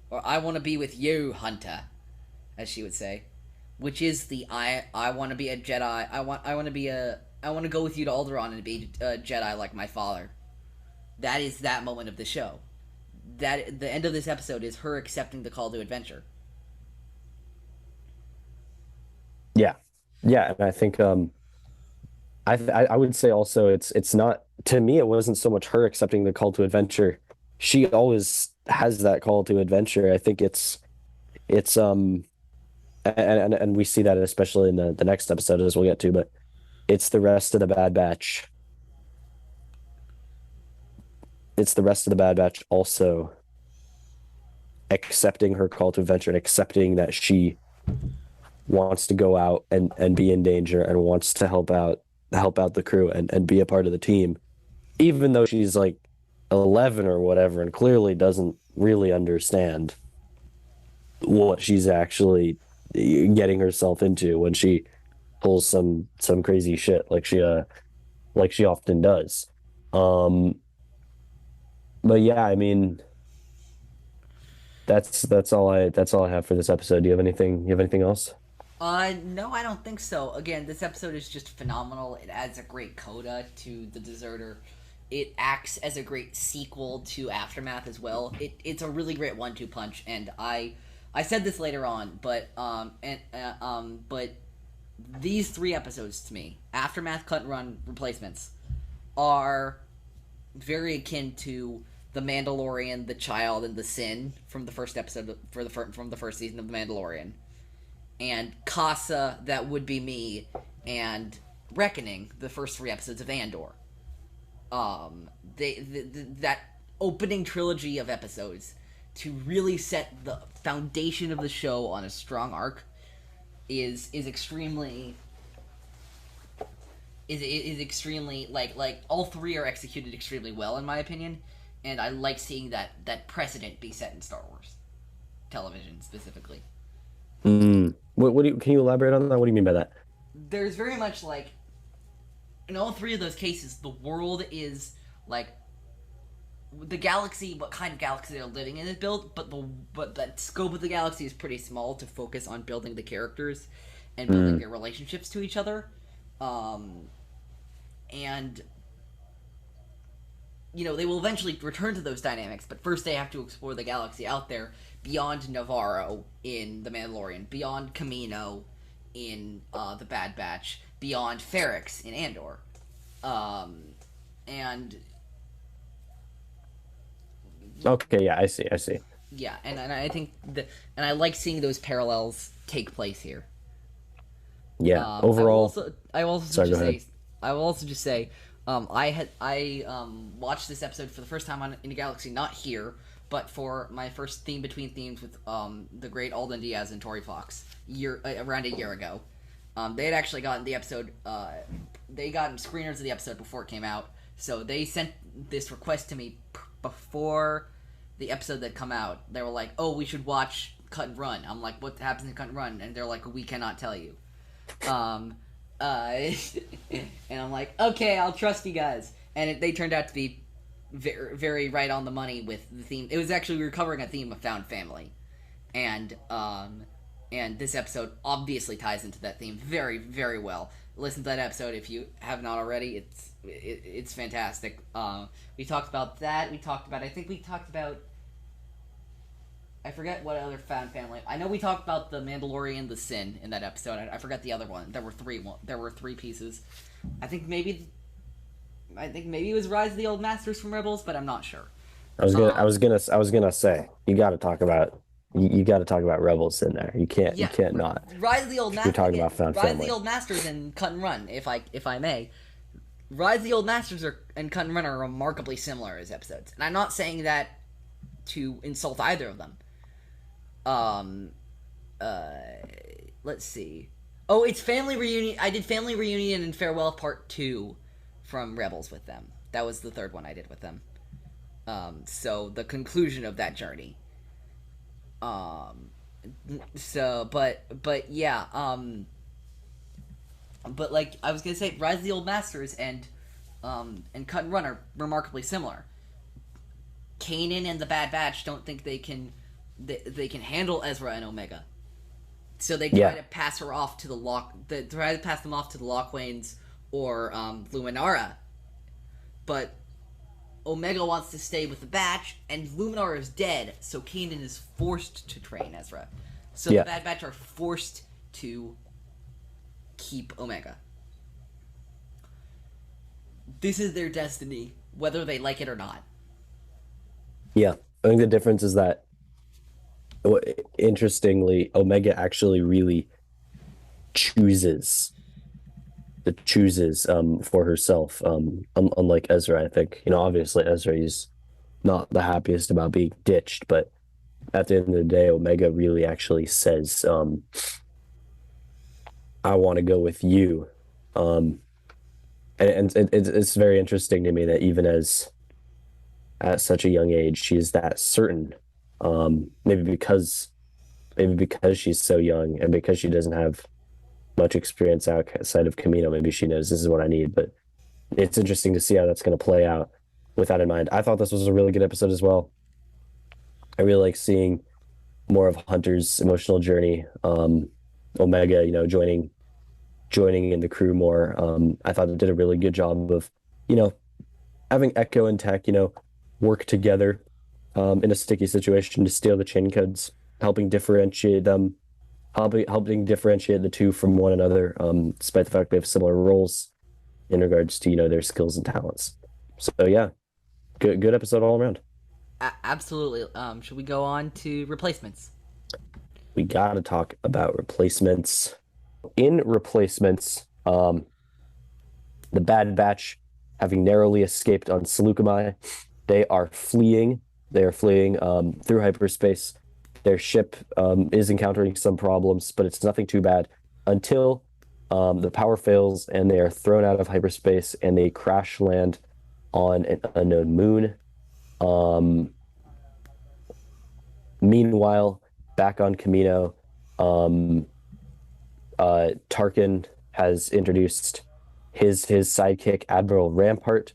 or "I want to be with you, Hunter," as she would say, which is the I want to be a Jedi. I want to go with you to Alderaan and be a Jedi like my father. That is that moment of the show. That the end of this episode is her accepting the call to adventure. yeah, yeah, and I think, I would say also, it's not, to me, it wasn't so much her accepting the call to adventure. She always has that call to adventure. I think it's and we see that especially in the next episode, as we'll get to, but it's the rest of the Bad Batch. It's the rest of the Bad Batch also accepting her call to adventure and accepting that she wants to go out and be in danger and wants to help out the crew and be a part of the team, even though she's like 11 or whatever and clearly doesn't really understand what she's actually getting herself into when she pulls some crazy shit like she often does. Um, but yeah, I mean, that's all I have for this episode. Do you have anything else? No, I don't think so. Again, this episode is just phenomenal. It adds a great coda to The Deserter. It acts as a great sequel to Aftermath as well. It's a really great one-two punch, and I said this later on, but these three episodes to me, Aftermath, Cut and Run, Replacements, are very akin to The Mandalorian, The Child, and The Sin from the first episode from the first season of The Mandalorian, and Casa, That Would Be Me, and Reckoning, the first three episodes of Andor. That opening trilogy of episodes to really set the foundation of the show on a strong arc is extremely is extremely like all three are executed extremely well in my opinion, and I like seeing that precedent be set in Star Wars television specifically. Can you elaborate on that? What do you mean by that? There's very much like in all three of those cases, the world is like the galaxy, what kind of galaxy they're living in is built, but the scope of the galaxy is pretty small to focus on building the characters and building their relationships to each other. And they will eventually return to those dynamics, but first they have to explore the galaxy out there beyond Navarro in The Mandalorian, beyond Camino in The Bad Batch, beyond Ferrix in Andor. And Okay, yeah, I see. yeah, and I think and I like seeing those parallels take place here. Yeah, overall, I will also sorry, go just ahead. say, I watched this episode for the first time in a galaxy, not here, but for my first theme between themes with the great Alden Diaz and Tori Fox around a year ago. They had actually gotten the episode. They gotten screeners of the episode before it came out, so they sent this request to me before the episode that come out. They were like, "Oh, we should watch Cut and Run." I'm like, "What happens in Cut and Run?" And they're like, "We cannot tell you." Um, and I'm like, "Okay, I'll trust you guys." And they turned out to be very, very right on the money with the theme. It was actually, we were covering a theme of found family, and this episode obviously ties into that theme very, very well. Listen to that episode if you have not already. It's fantastic. We talked about that. I think we talked about I forget what other fan family. I know we talked about the Mandalorian, the Sin in that episode. I forget the other one. There were three. There were three pieces. I think maybe. I think maybe it was Rise of the Old Masters from Rebels, but I'm not sure. I was gonna say you got to talk about you got to talk about Rebels in there. You Yeah, can't not. Rise of the Old You're talking Masters. about found Rise of family. the Old Masters and Cut and Run, if I may. Rise of the Old Masters and Cut and Run are remarkably similar as episodes, and I'm not saying that to insult either of them. Let's see. Oh, it's Family Reunion. I did Family Reunion and Farewell Part 2 from Rebels with them. That was the third one I did with them. So the conclusion of that journey. But yeah, but like I was gonna say, Rise of the Old Masters and Cut and Run are remarkably similar. Kanan and the Bad Batch don't think they can handle Ezra and Omega, so they try to pass her off to try to pass them off to the Lawquanes or Luminara, but Omega wants to stay with the Batch, and Luminara is dead, so Kanan is forced to train Ezra. So the Bad Batch are forced to keep Omega. This is their destiny, whether they like it or not. Yeah, I think the difference is that, interestingly, Omega actually really chooses for herself. Unlike Ezra, I think, obviously Ezra is not the happiest about being ditched, but at the end of the day, Omega really actually says, "I want to go with you," and it's very interesting to me that even at such a young age, she's that certain. Maybe because she's so young and because she doesn't have much experience outside of Camino, maybe she knows this is what I need. But it's interesting to see how that's going to play out with that in mind. I thought this was a really good episode as well. I really like seeing more of Hunter's emotional journey. Omega, joining in the crew more. I thought it did a really good job of, having Echo and Tech, work together in a sticky situation to steal the chain codes, helping differentiate them, helping differentiate the two from one another, despite the fact they have similar roles in regards to, their skills and talents. So yeah, good episode all around. Absolutely. Should we go on to replacements? We got to talk about replacements. In replacements, the Bad Batch, having narrowly escaped on Seleucami, they are fleeing. Through hyperspace. Their ship is encountering some problems, but it's nothing too bad until the power fails and they are thrown out of hyperspace and they crash land on an unknown moon. Meanwhile, back on Camino, Tarkin has introduced his sidekick, Admiral Rampart,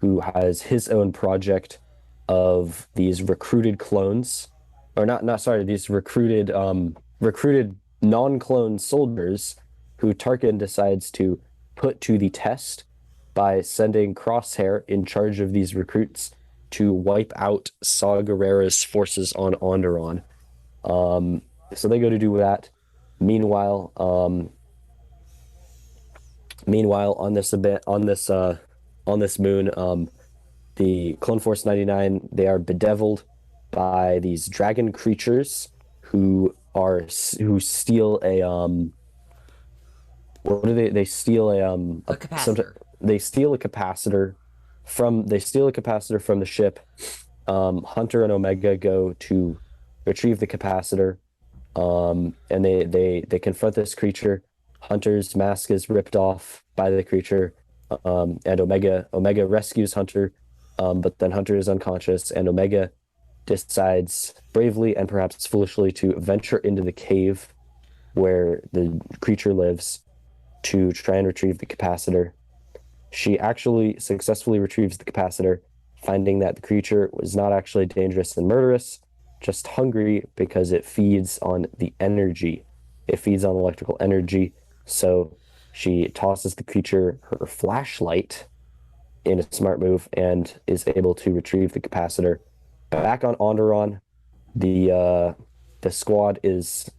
who has his own project of these recruited clones, or these recruited non-clone soldiers who Tarkin decides to put to the test by sending Crosshair in charge of these recruits to wipe out Saw Gerrera's forces on Andor. So they go to do that. Meanwhile, on this moon, the Clone Force 99, they are bedeviled by these dragon creatures who steal a what do they steal a capacitor. They steal a capacitor from the ship. Hunter and Omega go to retrieve the capacitor, and they confront this creature. Hunter's mask is ripped off by the creature, and Omega rescues Hunter, but then Hunter is unconscious, and Omega decides bravely and perhaps foolishly to venture into the cave where the creature lives to try and retrieve the capacitor. She actually successfully retrieves the capacitor, finding that the creature was not actually dangerous and murderous, just hungry because it feeds on the energy. It feeds on electrical energy. So she tosses the creature her flashlight in a smart move and is able to retrieve the capacitor. Back on Onderon, the squad is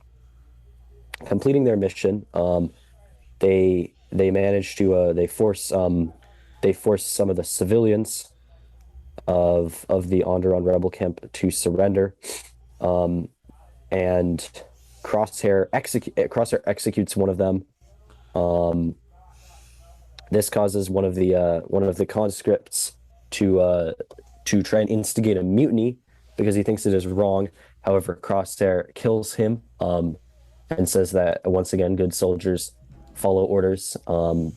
completing their mission. They manage to they force some of the civilians of the Onderon rebel camp to surrender. Um, and Crosshair executes one of them. Um, this causes one of the conscripts to try and instigate a mutiny because he thinks it is wrong. However, Crosshair kills him and says that once again, good soldiers follow orders.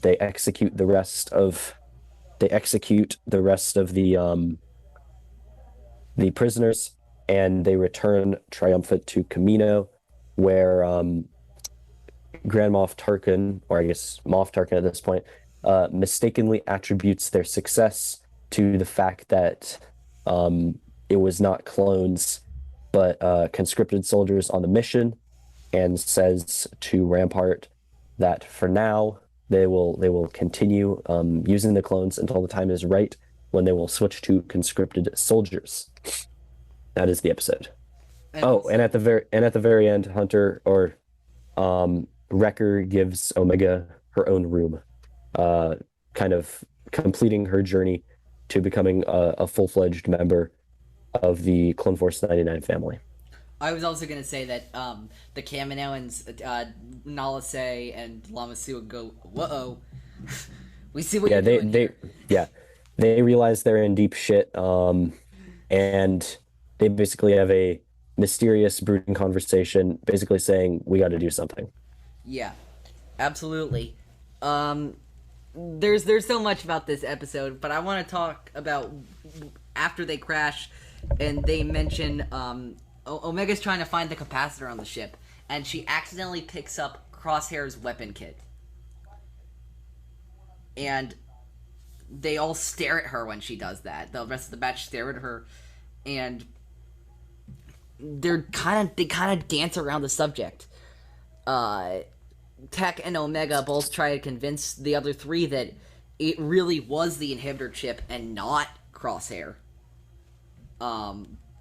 They execute the rest of the prisoners, and they return triumphant to Camino, where Grand Moff Tarkin, or I guess Moff Tarkin at this point, mistakenly attributes their success to the fact that it was not clones, but conscripted soldiers on the mission, and says to Rampart that for now they will continue using the clones until the time is right when they will switch to conscripted soldiers. That is the episode. And Oh, also, and at the very end, Hunter or Wrecker gives Omega her own room, uh, kind of completing her journey to becoming a full-fledged member of the Clone Force 99 family. I was also gonna say that the Kaminoans, Nalase and Lamasu go, whoa, we see what Yeah, you're doing here. yeah, they realize they're in deep shit, and they basically have a mysterious, brooding conversation, basically saying we got to do something. Yeah, absolutely. Um, there's so much about this episode, but I want to talk about after they crash, and they mention Omega's trying to find the capacitor on the ship, and she accidentally picks up Crosshair's weapon kit, and they all stare at her when she does that. The rest of the batch stare at her, and they kind of dance around the subject. Tech and Omega both try to convince the other three that it really was the inhibitor chip and not Crosshair.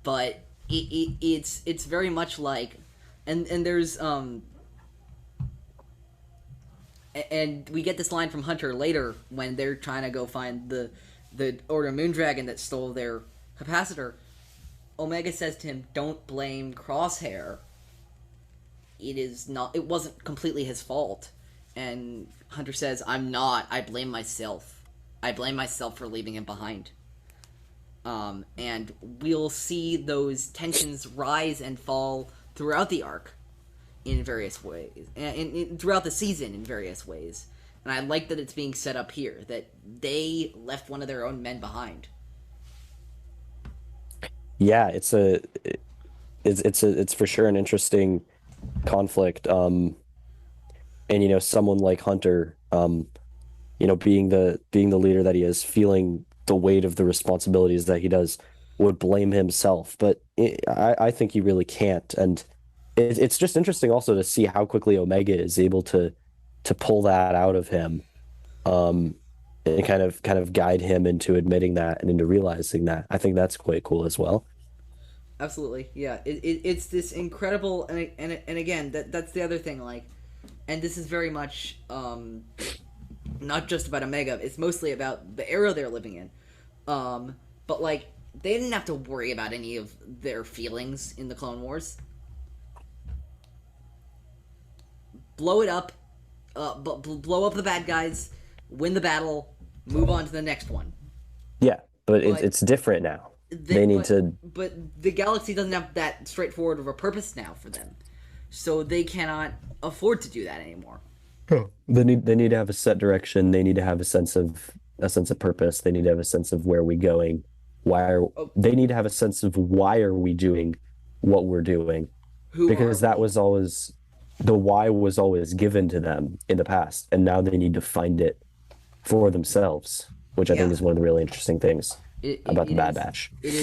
But it's very much like, and there's and we get this line from Hunter later when they're trying to go find the Order Moondragon that stole their capacitor. Omega says to him, "Don't blame Crosshair. It wasn't completely his fault." And Hunter says, "I'm not. I blame myself. I blame myself for leaving him behind." And we'll see those tensions rise and fall throughout the arc in various ways, and throughout the season in various ways. And I like that it's being set up here, that they left one of their own men behind. Yeah, it's for sure an interesting conflict. And someone like Hunter, being the leader that he is, feeling the weight of the responsibilities that he does, would blame himself, but I think he really can't. And it's just interesting also to see how quickly Omega is able to pull that out of him, um, and kind of guide him into admitting that and into realizing that. I think that's quite cool as well. Absolutely, yeah. It's this incredible, and again, that's the other thing. Like, and this is very much not just about Omega. It's mostly about the era they're living in. But like, they didn't have to worry about any of their feelings in the Clone Wars. Blow it up, blow up the bad guys, win the battle, move on to the next one. Yeah, but But it's different now. They need to. But the galaxy doesn't have that straightforward of a purpose now for them, so they cannot afford to do that anymore. They need to have a set direction. They need to have a sense of purpose. They need to have a sense of where are we going. Oh, They need to have a sense of why are we doing what we're doing, who are because that we? was always the why was always given to them in the past, and now they need to find it for themselves, which I Yeah. think is one of the really interesting things about the It Bad is. Batch. It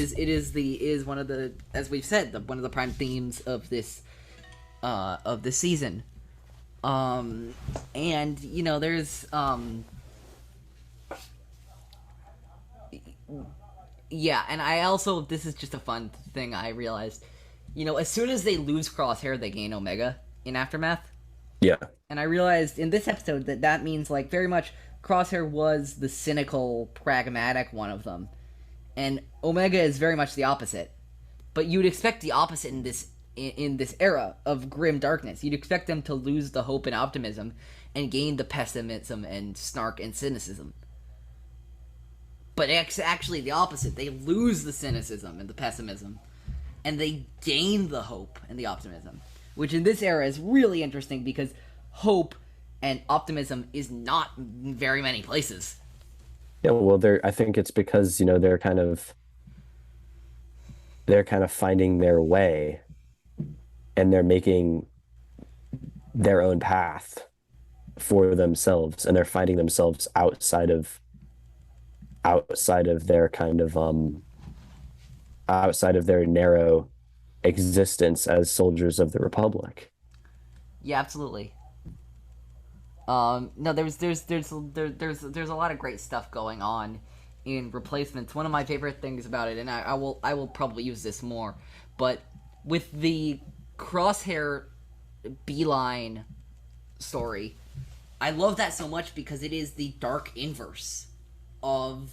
is one of the, as we've said, one of the prime themes of this season. And there's yeah, and I also, this is just a fun thing I realized. As soon as they lose Crosshair, they gain Omega in Aftermath. Yeah. And I realized in this episode that means, like, very much Crosshair was the cynical, pragmatic one of them. And Omega is very much the opposite. But you'd expect the opposite in this era of grim darkness. You'd expect them to lose the hope and optimism and gain the pessimism and snark and cynicism. But it's actually the opposite. They lose the cynicism and the pessimism, and they gain the hope and the optimism, which in this era is really interesting because hope and optimism is not in very many places. Yeah, well, I think it's because, they're kind of finding their way, and they're making their own path for themselves, and they're finding themselves outside of their outside of their narrow existence as soldiers of the Republic. Yeah, absolutely. No, there's a lot of great stuff going on in Replacements. One of my favorite things about it, and I will probably use this more, but with the Crosshair Beeline story, I love that so much because it is the dark inverse of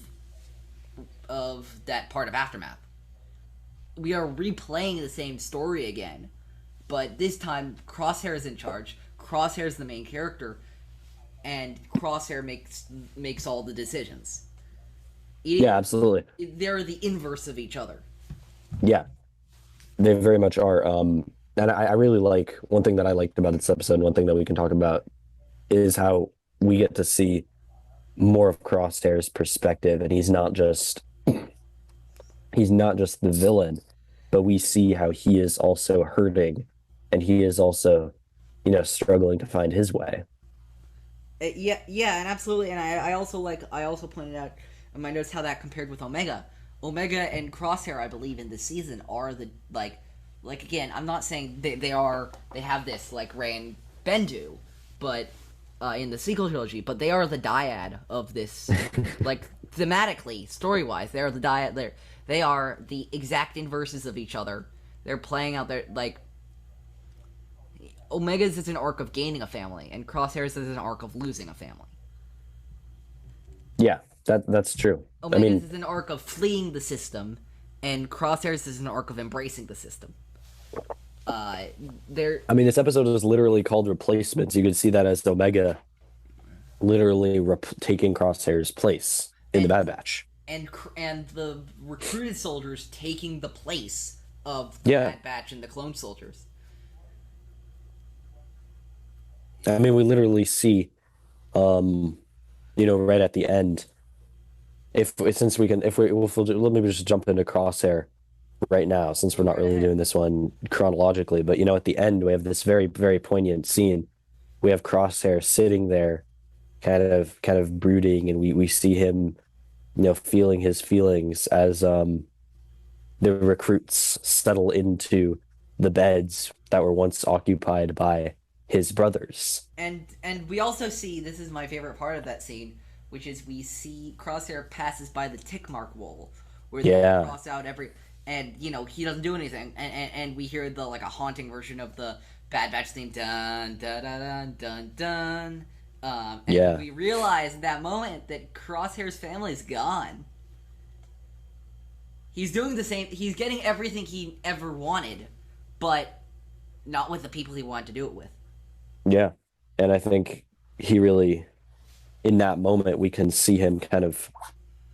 that part of Aftermath. We are replaying the same story again, but this time Crosshair is in charge. Crosshair is the main character, and Crosshair makes all the decisions. Yeah, absolutely. They're the inverse of each other. Yeah, they very much are. And I really like one thing that I liked about this episode, and one thing that we can talk about is how we get to see more of Crosshair's perspective, and he's not just the villain, but we see how he is also hurting, and he is also, struggling to find his way. Yeah, and absolutely. And I also pointed out in my notes how that compared with Omega. Omega and Crosshair, I believe, in this season are the like again. I'm not saying they have this like Rey and Bendu, but in the sequel trilogy, but they are the dyad of this, like thematically, story wise, they are the dyad. They are the exact inverses of each other. They're playing out their like. Omega's is an arc of gaining a family, and Crosshair's is an arc of losing a family. Yeah, that's true. Omega's is an arc of fleeing the system, and Crosshair's is an arc of embracing the system. This episode is literally called Replacements. You could see that as Omega literally taking Crosshair's place in the Bad Batch. And the recruited soldiers taking the place of the Bad Batch and the clone soldiers. We literally see, right at the end, let me just jump into Crosshair right now, since we're not really doing this one chronologically, but at the end we have this very, very poignant scene. We have Crosshair sitting there kind of brooding, and we see him feeling his feelings as the recruits settle into the beds that were once occupied by his brothers. And we also see, this is my favorite part of that scene, which is we see Crosshair passes by the tick mark wall where they cross out every, and he doesn't do anything, and we hear the like a haunting version of the Bad Batch theme, dun dun dun dun dun dun. We realize at that moment that Crosshair's family's gone. He's doing the same, he's getting everything he ever wanted, but not with the people he wanted to do it with. Yeah, and I think he really, in that moment, we can see him kind of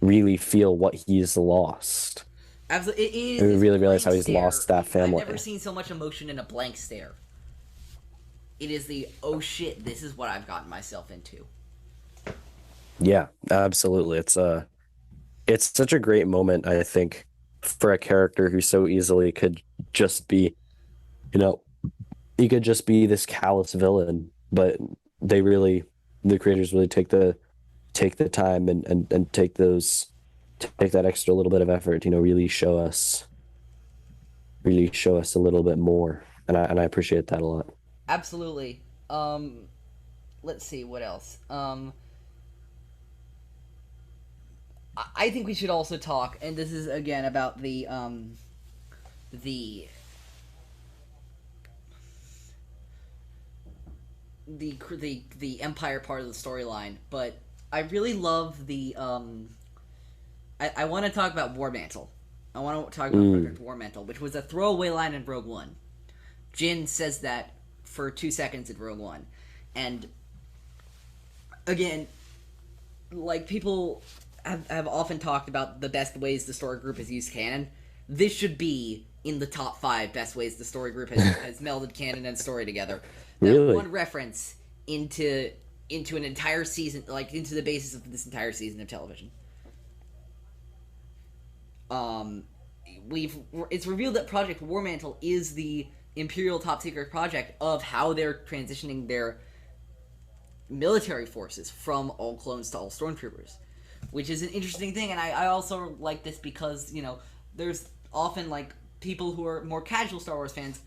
really feel what he's lost. Absolutely, it is. And we really realize how he's lost that family. I've never seen so much emotion in a blank stare. It is the, oh shit, this is what I've gotten myself into. Yeah, absolutely. It's such a great moment, I think, for a character who so easily could just be, he could just be this callous villain, but the creators really take the time and take that extra little bit of effort, really show us a little bit more, and I appreciate that a lot. Absolutely. Let's see what else. I think we should also talk, and this is again about the the Empire part of the storyline, but I really love the I want to talk about War Mantle. I want to talk about Project War Mantle, which was a throwaway line in Rogue One. Jin says that for 2 seconds in Rogue One, and again, like people have often talked about the best ways the story group has used canon. This should be in the top 5 best ways the story group has melded canon and story together. That Really? one reference into an entire season, like into the basis of this entire season of television. It's revealed that Project War Mantle is the Imperial top secret project of how they're transitioning their military forces from all clones to all stormtroopers, which is an interesting thing. And I also like this because there's often like people who are more casual Star Wars fans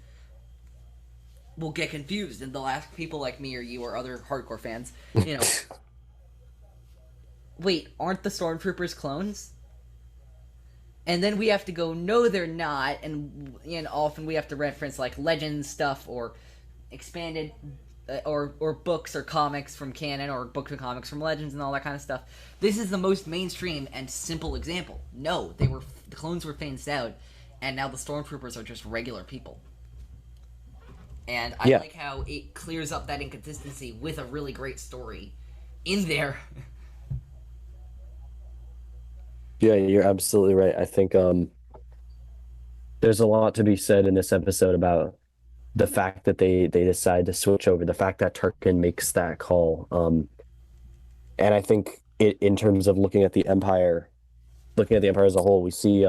will get confused, and they'll ask people like me or you or other hardcore fans, wait, aren't the stormtroopers clones? And then we have to go, no, they're not, and often we have to reference like Legends stuff or expanded or books or comics from canon or books and comics from Legends and all that kind of stuff. This is the most mainstream and simple example. No, the clones were phased out, and now the stormtroopers are just regular people. And I like how it clears up that inconsistency with a really great story in there. Yeah, you're absolutely right. I think there's a lot to be said in this episode about the fact that they decide to switch over, the fact that Tarkin makes that call. And I think in terms of looking at the Empire as a whole, we see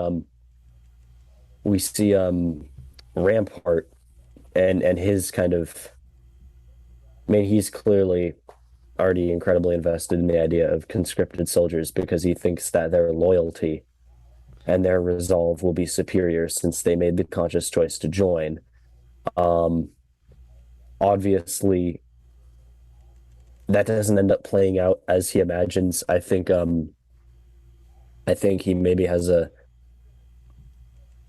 Rampart and his kind of, I mean, he's clearly already incredibly invested in the idea of conscripted soldiers because he thinks that their loyalty and their resolve will be superior since they made the conscious choice to join. Obviously, that doesn't end up playing out as he imagines. I think he maybe has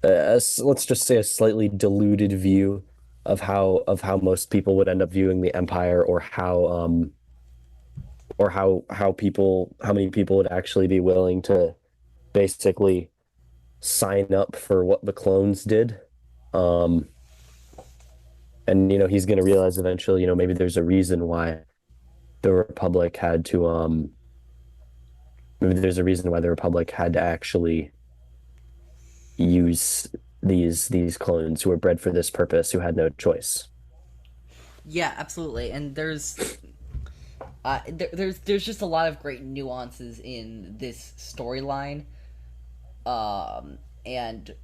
let's just say a slightly diluted view of how most people would end up viewing the Empire, or how how many people would actually be willing to basically sign up for what the clones did. And he's going to realize eventually, maybe there's a reason why the Republic had to maybe there's a reason why the Republic had to actually use these clones who were bred for this purpose, who had no choice. Yeah, absolutely. And there's just a lot of great nuances in this storyline, and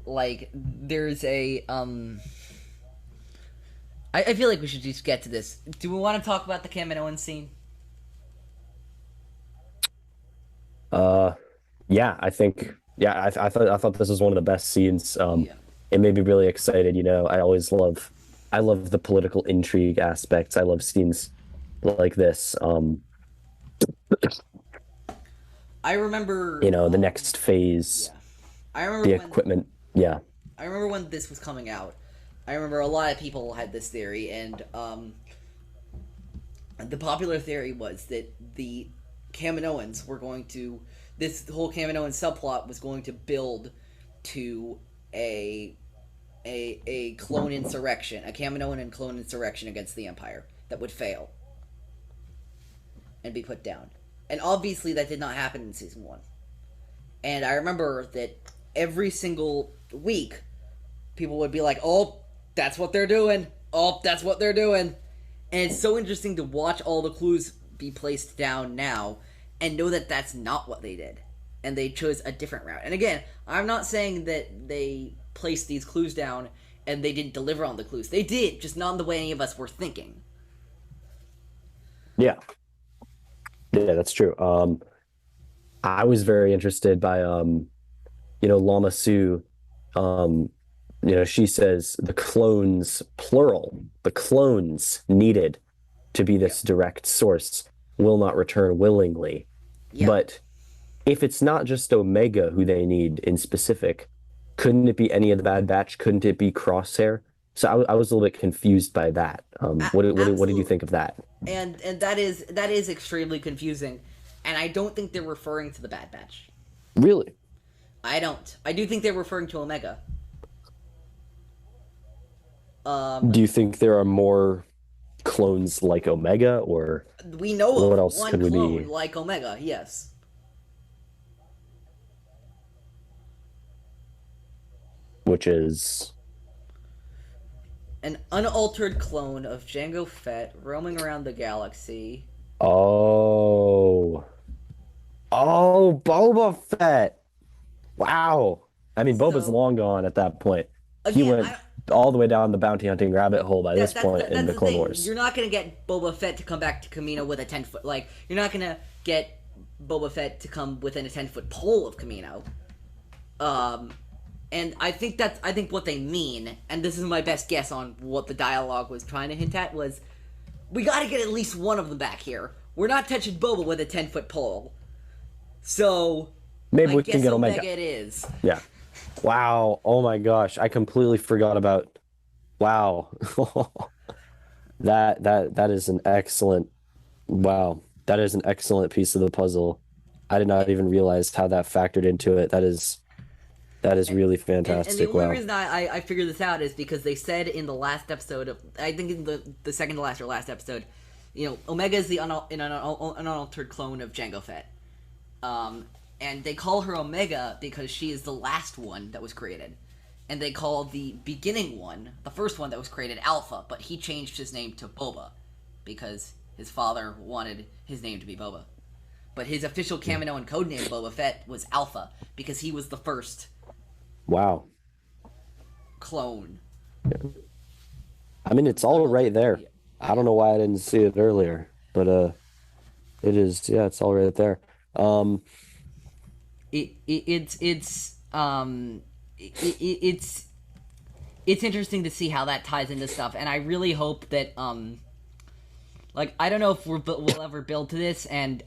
like there's a I feel like we should just get to this. Do we want to talk about the Kaminoan scene? Yeah, I think I thought this was one of the best scenes. Yeah. It made me really excited. I love the political intrigue aspects. I love scenes like this. I remember The next phase, yeah. I remember the when equipment. Yeah. I remember when this was coming out. I remember a lot of people had this theory, and the popular theory was that the Kaminoans were going to, this whole Kaminoan subplot was going to build to a clone insurrection, a Kaminoan and clone insurrection against the Empire that would fail and be put down. And obviously that did not happen in season 1. And I remember that every single week people would be like, "Oh, that's what they're doing. Oh, that's what they're doing." And it's so interesting to watch all the clues be placed down now and know that that's not what they did. And they chose a different route. And again, I'm not saying that they placed these clues down and they didn't deliver on the clues. They did, just not in the way any of us were thinking. Yeah. Yeah, that's true. I was very interested by Lama Su. She says the clones, plural, the clones needed to be this direct source will not return willingly. Yeah. But if it's not just Omega who they need in specific, couldn't it be any of the Bad Batch? Couldn't it be Crosshair? So I was a little bit confused by that. What did you Absolutely. think of that? And that is extremely confusing, and I don't think they're referring to the Bad Batch. Really? I don't. I do think they're referring to Omega. Um, Do you think there are more clones like Omega, or we know what of else one could we clone be? like Omega. Yes, Which is an unaltered clone of Jango Fett roaming around the galaxy. oh Boba Fett. Wow. I mean, Boba's So long gone at that point. He again, went I all the way down the bounty hunting rabbit hole by this point in that's the the Clone thing. Wars. You're not gonna get Boba Fett to come back to Kamino with a 10 foot. Like you're not gonna get Boba Fett to come within a 10 foot pole of Kamino. Um, and I think what they mean, and this is my best guess on what the dialogue was trying to hint at was, we got to get at least one of them back here. We're not touching Boba with a 10 foot pole, so Maybe I we can guess get Omega. Omega it is. Yeah. Wow. Oh my gosh. I completely forgot about wow. That is an excellent wow. That is an excellent piece of the puzzle. I did not even realize how that factored into it. That is And, really and the fantastic. only Wow. reason I figured this out is because they said in the last episode of, I think in the second to last or last episode, Omega is the unaltered clone of Jango Fett. Um, and they call her Omega because she is the last one that was created. And they call the beginning one, the first one that was created, Alpha, but he changed his name to Boba because his father wanted his name to be Boba. But his official Kamino and codename Boba Fett was Alpha because he was the first Wow. clone. I mean, it's all right there. I don't Yeah. know why I didn't see it earlier, but it is, yeah, it's all right there. Um, It's it's interesting to see how that ties into stuff, and I really hope that like I don't know if we'll ever build to this and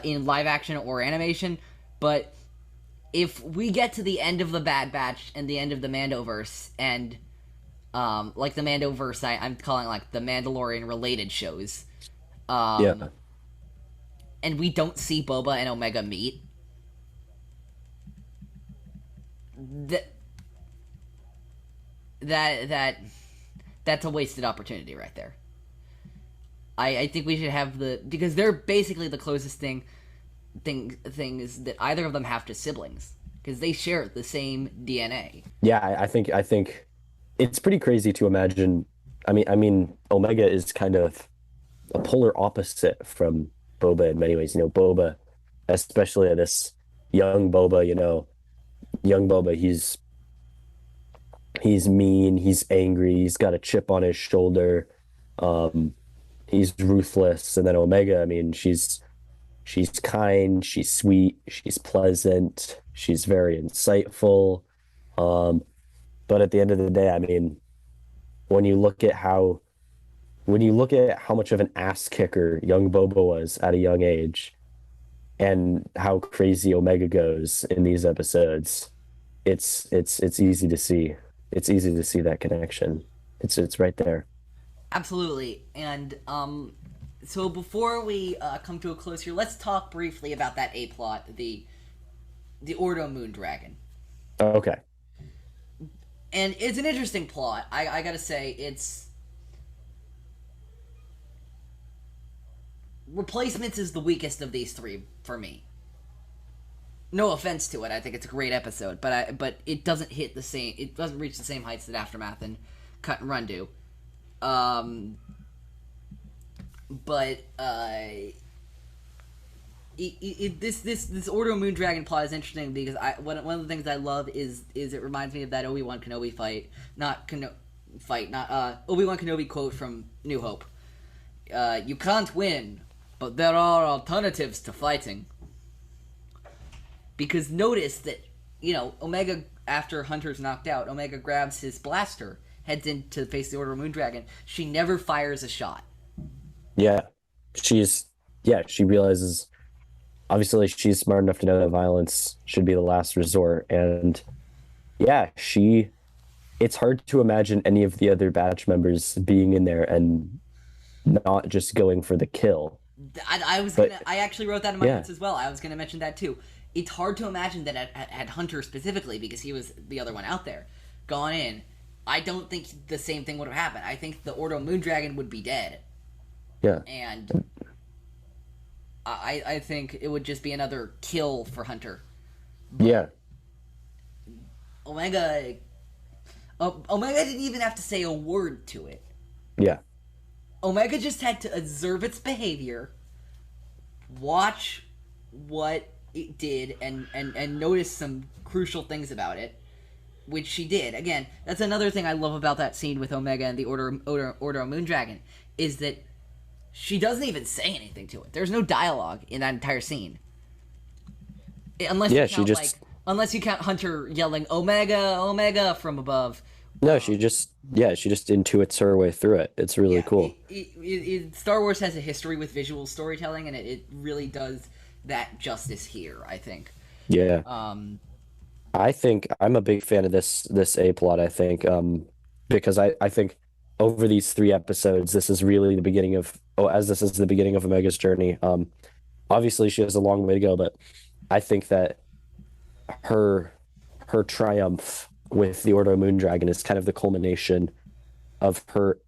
in live action or animation, but if we get to the end of the Bad Batch and the end of the Mandoverse and like the Mandoverse, I'm calling like the Mandalorian related shows, yeah. and we don't see Boba and Omega meet, that that that that's a wasted opportunity right there. I think we should have because they're basically the closest things that either of them have to siblings because they share the same DNA. Yeah, I think it's pretty crazy to imagine. I mean, Omega is kind of a polar opposite from Boba in many ways. Boba, especially this young Boba, young Boba, he's mean, he's angry, he's got a chip on his shoulder. Um, he's ruthless. And then Omega, I mean, she's kind, she's sweet, she's pleasant, she's very insightful. Um, but at the end of the day, I mean, when you look at how when you look at how much of an ass kicker young Boba was at a young age and how crazy Omega goes in these episodes, it's easy to see. It's easy to see that connection. It's right there. Absolutely, and so before we come to a close here, let's talk briefly about that A plot, the Ordo Moon Dragon. Okay. And it's an interesting plot. I gotta say, it's Replacements is the weakest of these three for me. No offense to it, I think it's a great episode, but it doesn't hit the same. It doesn't reach the same heights that Aftermath and Cut and Run do. Um, but this Order Moon Dragon plot is interesting because one of the things I love is it reminds me of that Obi-Wan Kenobi fight, not Obi-Wan Kenobi quote from New Hope. You can't win, but there are alternatives to fighting. Because notice that, Omega, after Hunter's knocked out, Omega grabs his blaster, heads in to face the Order of Moondragon. She never fires a shot. Yeah. She's yeah, she realizes obviously she's smart enough to know that violence should be the last resort. And yeah, it's hard to imagine any of the other batch members being in there and not just going for the kill. But I actually wrote that in my yeah, notes as well. I was gonna mention that too. It's hard to imagine that at Hunter specifically, because he was the other one out there, gone in. I don't think the same thing would have happened. I think the Ordo Moondragon would be dead, yeah, and I think it would just be another kill for Hunter. yeah, But Omega, Omega didn't even have to say a word to it. yeah, Omega just had to observe its behavior, watch what it did, and notice some crucial things about it, which she did. Again, that's another thing I love about that scene with Omega and the Order of Moondragon, is that she doesn't even say anything to it. There's no dialogue in that entire scene. Unless you yeah. count unless you count Hunter yelling Omega, Omega from above. No, she just intuits her way through it. It's really Yeah, cool. Star Wars has a history with visual storytelling, and it really does that justice here, I think. Yeah. Um, I think I'm a big fan of this A plot, I think, because I think over these three episodes, this is really the beginning of as this is the beginning of Omega's journey. Obviously she has a long way to go, but I think that her her triumph with the Ordo Moondragon is kind of the culmination of her,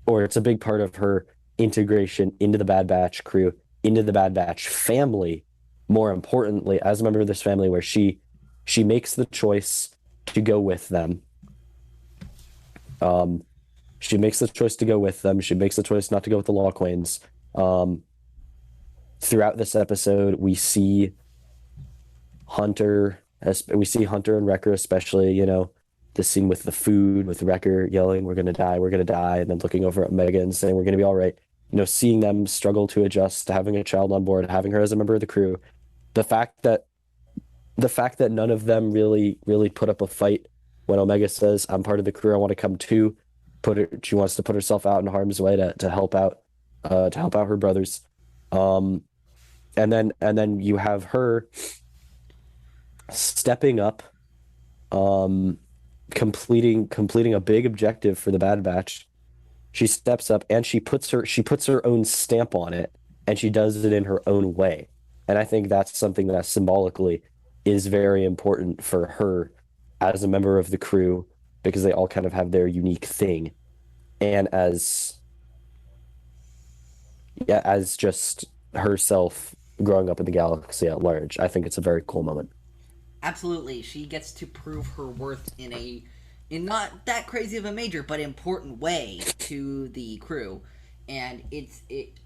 or it's a big part of her integration into the Bad Batch crew, into the Bad Batch family. More importantly, as a member of this family, where she makes the choice to go with them. Um, she makes the choice to go with them. She makes the choice not to go with the Lawquanes. Um, Throughout this episode, we see Hunter and Wrecker, especially, the scene with the food, with Wrecker yelling, we're gonna die, and then looking over at Megan and saying, we're gonna be all right. Seeing them struggle to adjust to having a child on board, having her as a member of the crew. The fact that none of them really put up a fight when Omega says, I'm part of the crew, I want to come too. She wants to put herself out in harm's way to help out her brothers. Um and then you have her stepping up, um, completing a big objective for the Bad Batch. She steps up and she puts her own stamp on it, and she does it in her own way. And I think that's something that symbolically is very important for her as a member of the crew, because they all kind of have their unique thing. And as just herself growing up in the galaxy at large, I think it's a very cool moment. Absolutely, she gets to prove her worth in not that crazy of a major but important way to the crew, and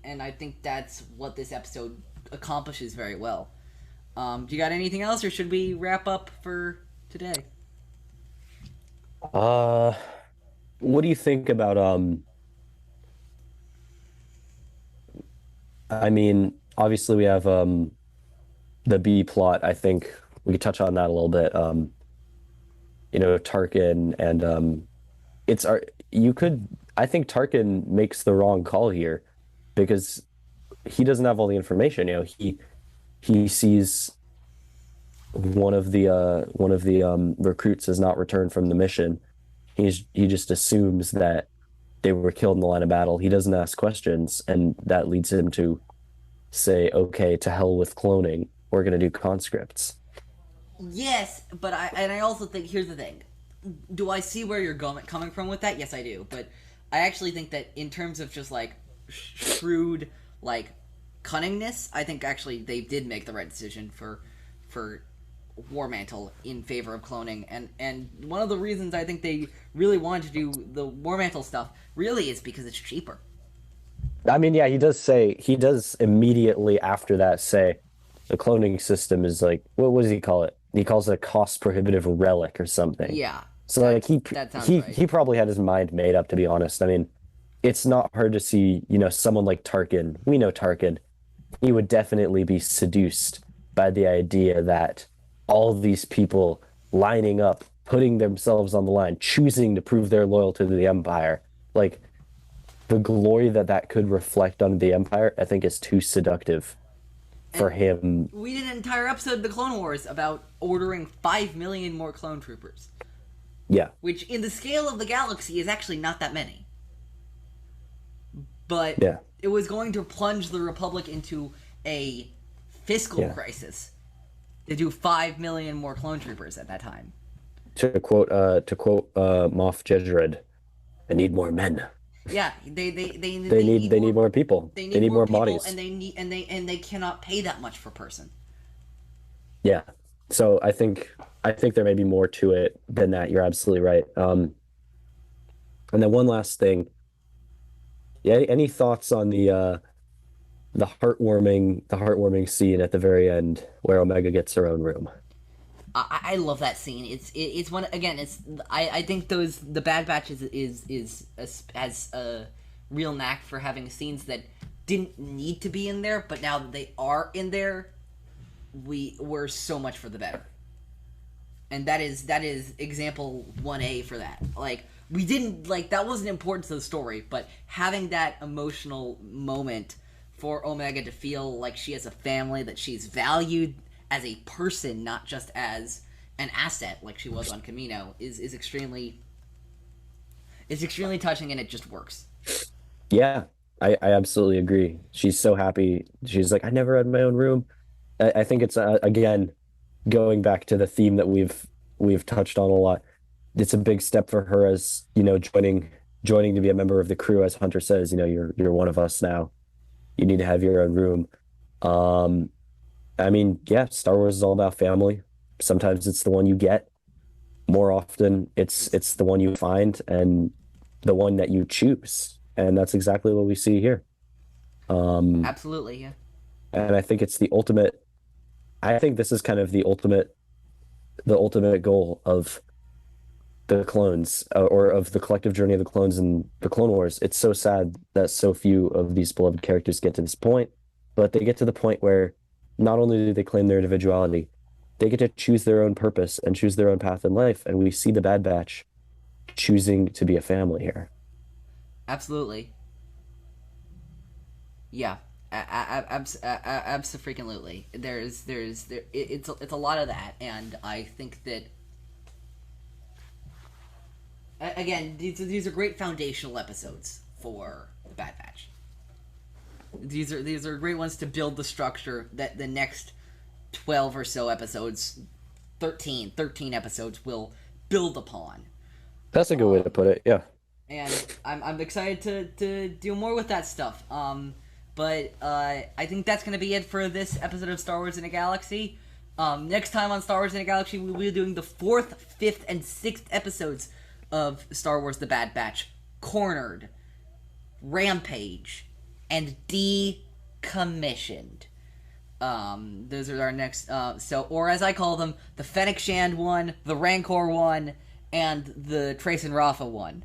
and I think that's what this episode accomplishes very well. Do you got anything else, or should we wrap up for today? Uh, what do you think about I mean, obviously we have the B plot. I think we could touch on that a little bit. Tarkin and it's our you could I think Tarkin makes the wrong call here, because he doesn't have all the information. He sees one of the recruits has not returned from the mission. He just assumes that they were killed in the line of battle. He doesn't ask questions, and that leads him to say, okay, to hell with cloning. We're going to do conscripts. Yes, but I also think, here's the thing. Do I see where you're coming from with that? Yes, I do. But I actually think that in terms of just like shrewd, like cunningness, I think actually they did make the right decision for War Mantle in favor of cloning. And one of the reasons I think they really wanted to do the War Mantle stuff really is because it's cheaper. I mean, yeah, he does immediately after that say the cloning system is like, what does he call it? He calls it a cost prohibitive relic or something. Yeah, So like that sounds he right. he probably had his mind made up, to be honest. I mean, it's not hard to see, someone like Tarkin. We know Tarkin. He would definitely be seduced by the idea that all these people lining up, putting themselves on the line, choosing to prove their loyalty to the Empire, like the glory that could reflect on the Empire, I think is too seductive for And him. we did an entire episode of the Clone Wars about ordering 5 million more clone troopers. Yeah. which in the scale of the galaxy is actually not that many. But Yeah. it was going to plunge the Republic into a fiscal Yeah. crisis to do 5 million more clone troopers at that time. To quote Moff Jedred, I need more men. Yeah, they They need need more, more people. they They need need more more people, bodies. and they cannot pay that much per person. Yeah. So I think there may be more to it than that. You're absolutely right. And then one last thing. Yeah, any thoughts on the heartwarming scene at the very end where Omega gets her own room? I love that scene. It's one again. I think the Bad Batch has a real knack for having scenes that didn't need to be in there, but now that they are in there, we're so much for the better. And that is example 1A for that. Like we didn't like that wasn't important to the story, but having that emotional moment for Omega to feel like she has a family, that she's valued as a person, not just as an asset like she was on Camino, is extremely touching, and it just works. Yeah, I absolutely agree. She's so happy. She's like, I never had my own room. I think it's again going back to the theme that we've touched on a lot. It's a big step for her as, joining to be a member of the crew, as Hunter says, you're one of us now. You need to have your own room. Um, I mean, yeah, Star Wars is all about family. Sometimes it's the one you get. More often, it's the one you find and the one that you choose. And that's exactly what we see here. Um, Absolutely, yeah. and I think it's the ultimate. I think this is kind of the ultimate goal of the clones, or of the collective journey of the clones in the Clone Wars. It's so sad that so few of these beloved characters get to this point, but they get to the point where not only do they claim their individuality, they get to choose their own purpose and choose their own path in life. And we see the Bad Batch choosing to be a family here. Absolutely, yeah. Absolutely. It's a lot of that, and I think that again, these are great foundational episodes for the Bad Batch. These are great ones to build the structure that the next 12 or so episodes, 13 episodes will build upon. That's a good way to put it. Yeah. And I'm excited to do more with that stuff. But I think that's going to be it for this episode of Star Wars in a Galaxy. Next time on Star Wars in a Galaxy, we'll be doing the 4th, 5th, and 6th episodes of Star Wars The Bad Batch. Cornered, Rampage, and Decommissioned. Those are our next, or as I call them, the Fennec Shand one, the Rancor one, and the Trace and Rafa one.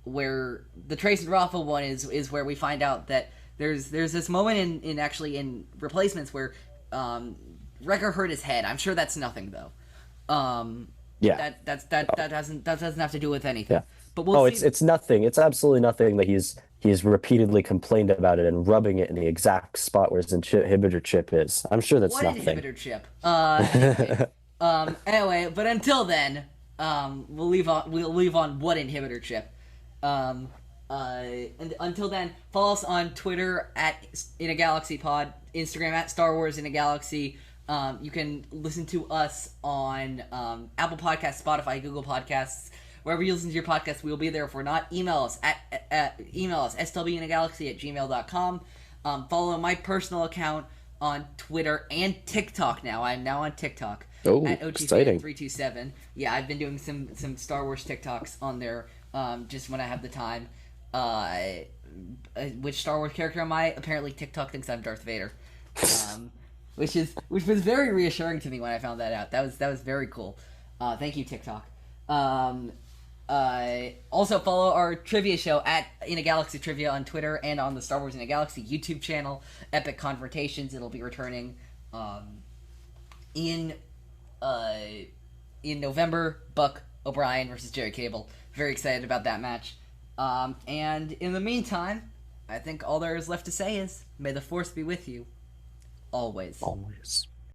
Where the Trace and Rafa one is where we find out that there's this moment in Replacements where Wrecker hurt his head. I'm sure that's nothing though. Yeah. That doesn't have to do with anything. Yeah. But we'll see. It's nothing. It's absolutely nothing that he's repeatedly complained about it and rubbing it in the exact spot where his inhibitor chip is. I'm sure that's What nothing. inhibitor chip? Anyway, but until then, we'll leave on what inhibitor chip. And until then, follow us on Twitter at In a Galaxy Pod, Instagram at Star Wars in a Galaxy. You can listen to us on Apple Podcasts, Spotify, Google Podcasts, wherever you listen to your podcast. We'll be there. If we're not, email us at swinagalaxy@gmail.com. Follow my personal account on Twitter and TikTok now. I'm now on TikTok. Oh, at exciting. OTFan327. Yeah, I've been doing some Star Wars TikToks on there just when I have the time. Which Star Wars character am I? Apparently TikTok thinks I'm Darth Vader. Which was very reassuring to me when I found that out. That was very cool. Thank you, TikTok. Also follow our trivia show at In a Galaxy Trivia on Twitter and on the Star Wars in a Galaxy YouTube channel, Epic Confrontations. It'll be returning in November. Buck O'Brien versus Jerry Cable. Very excited about that match. And in the meantime, I think all there is left to say is, may the Force be with you. Always. Always.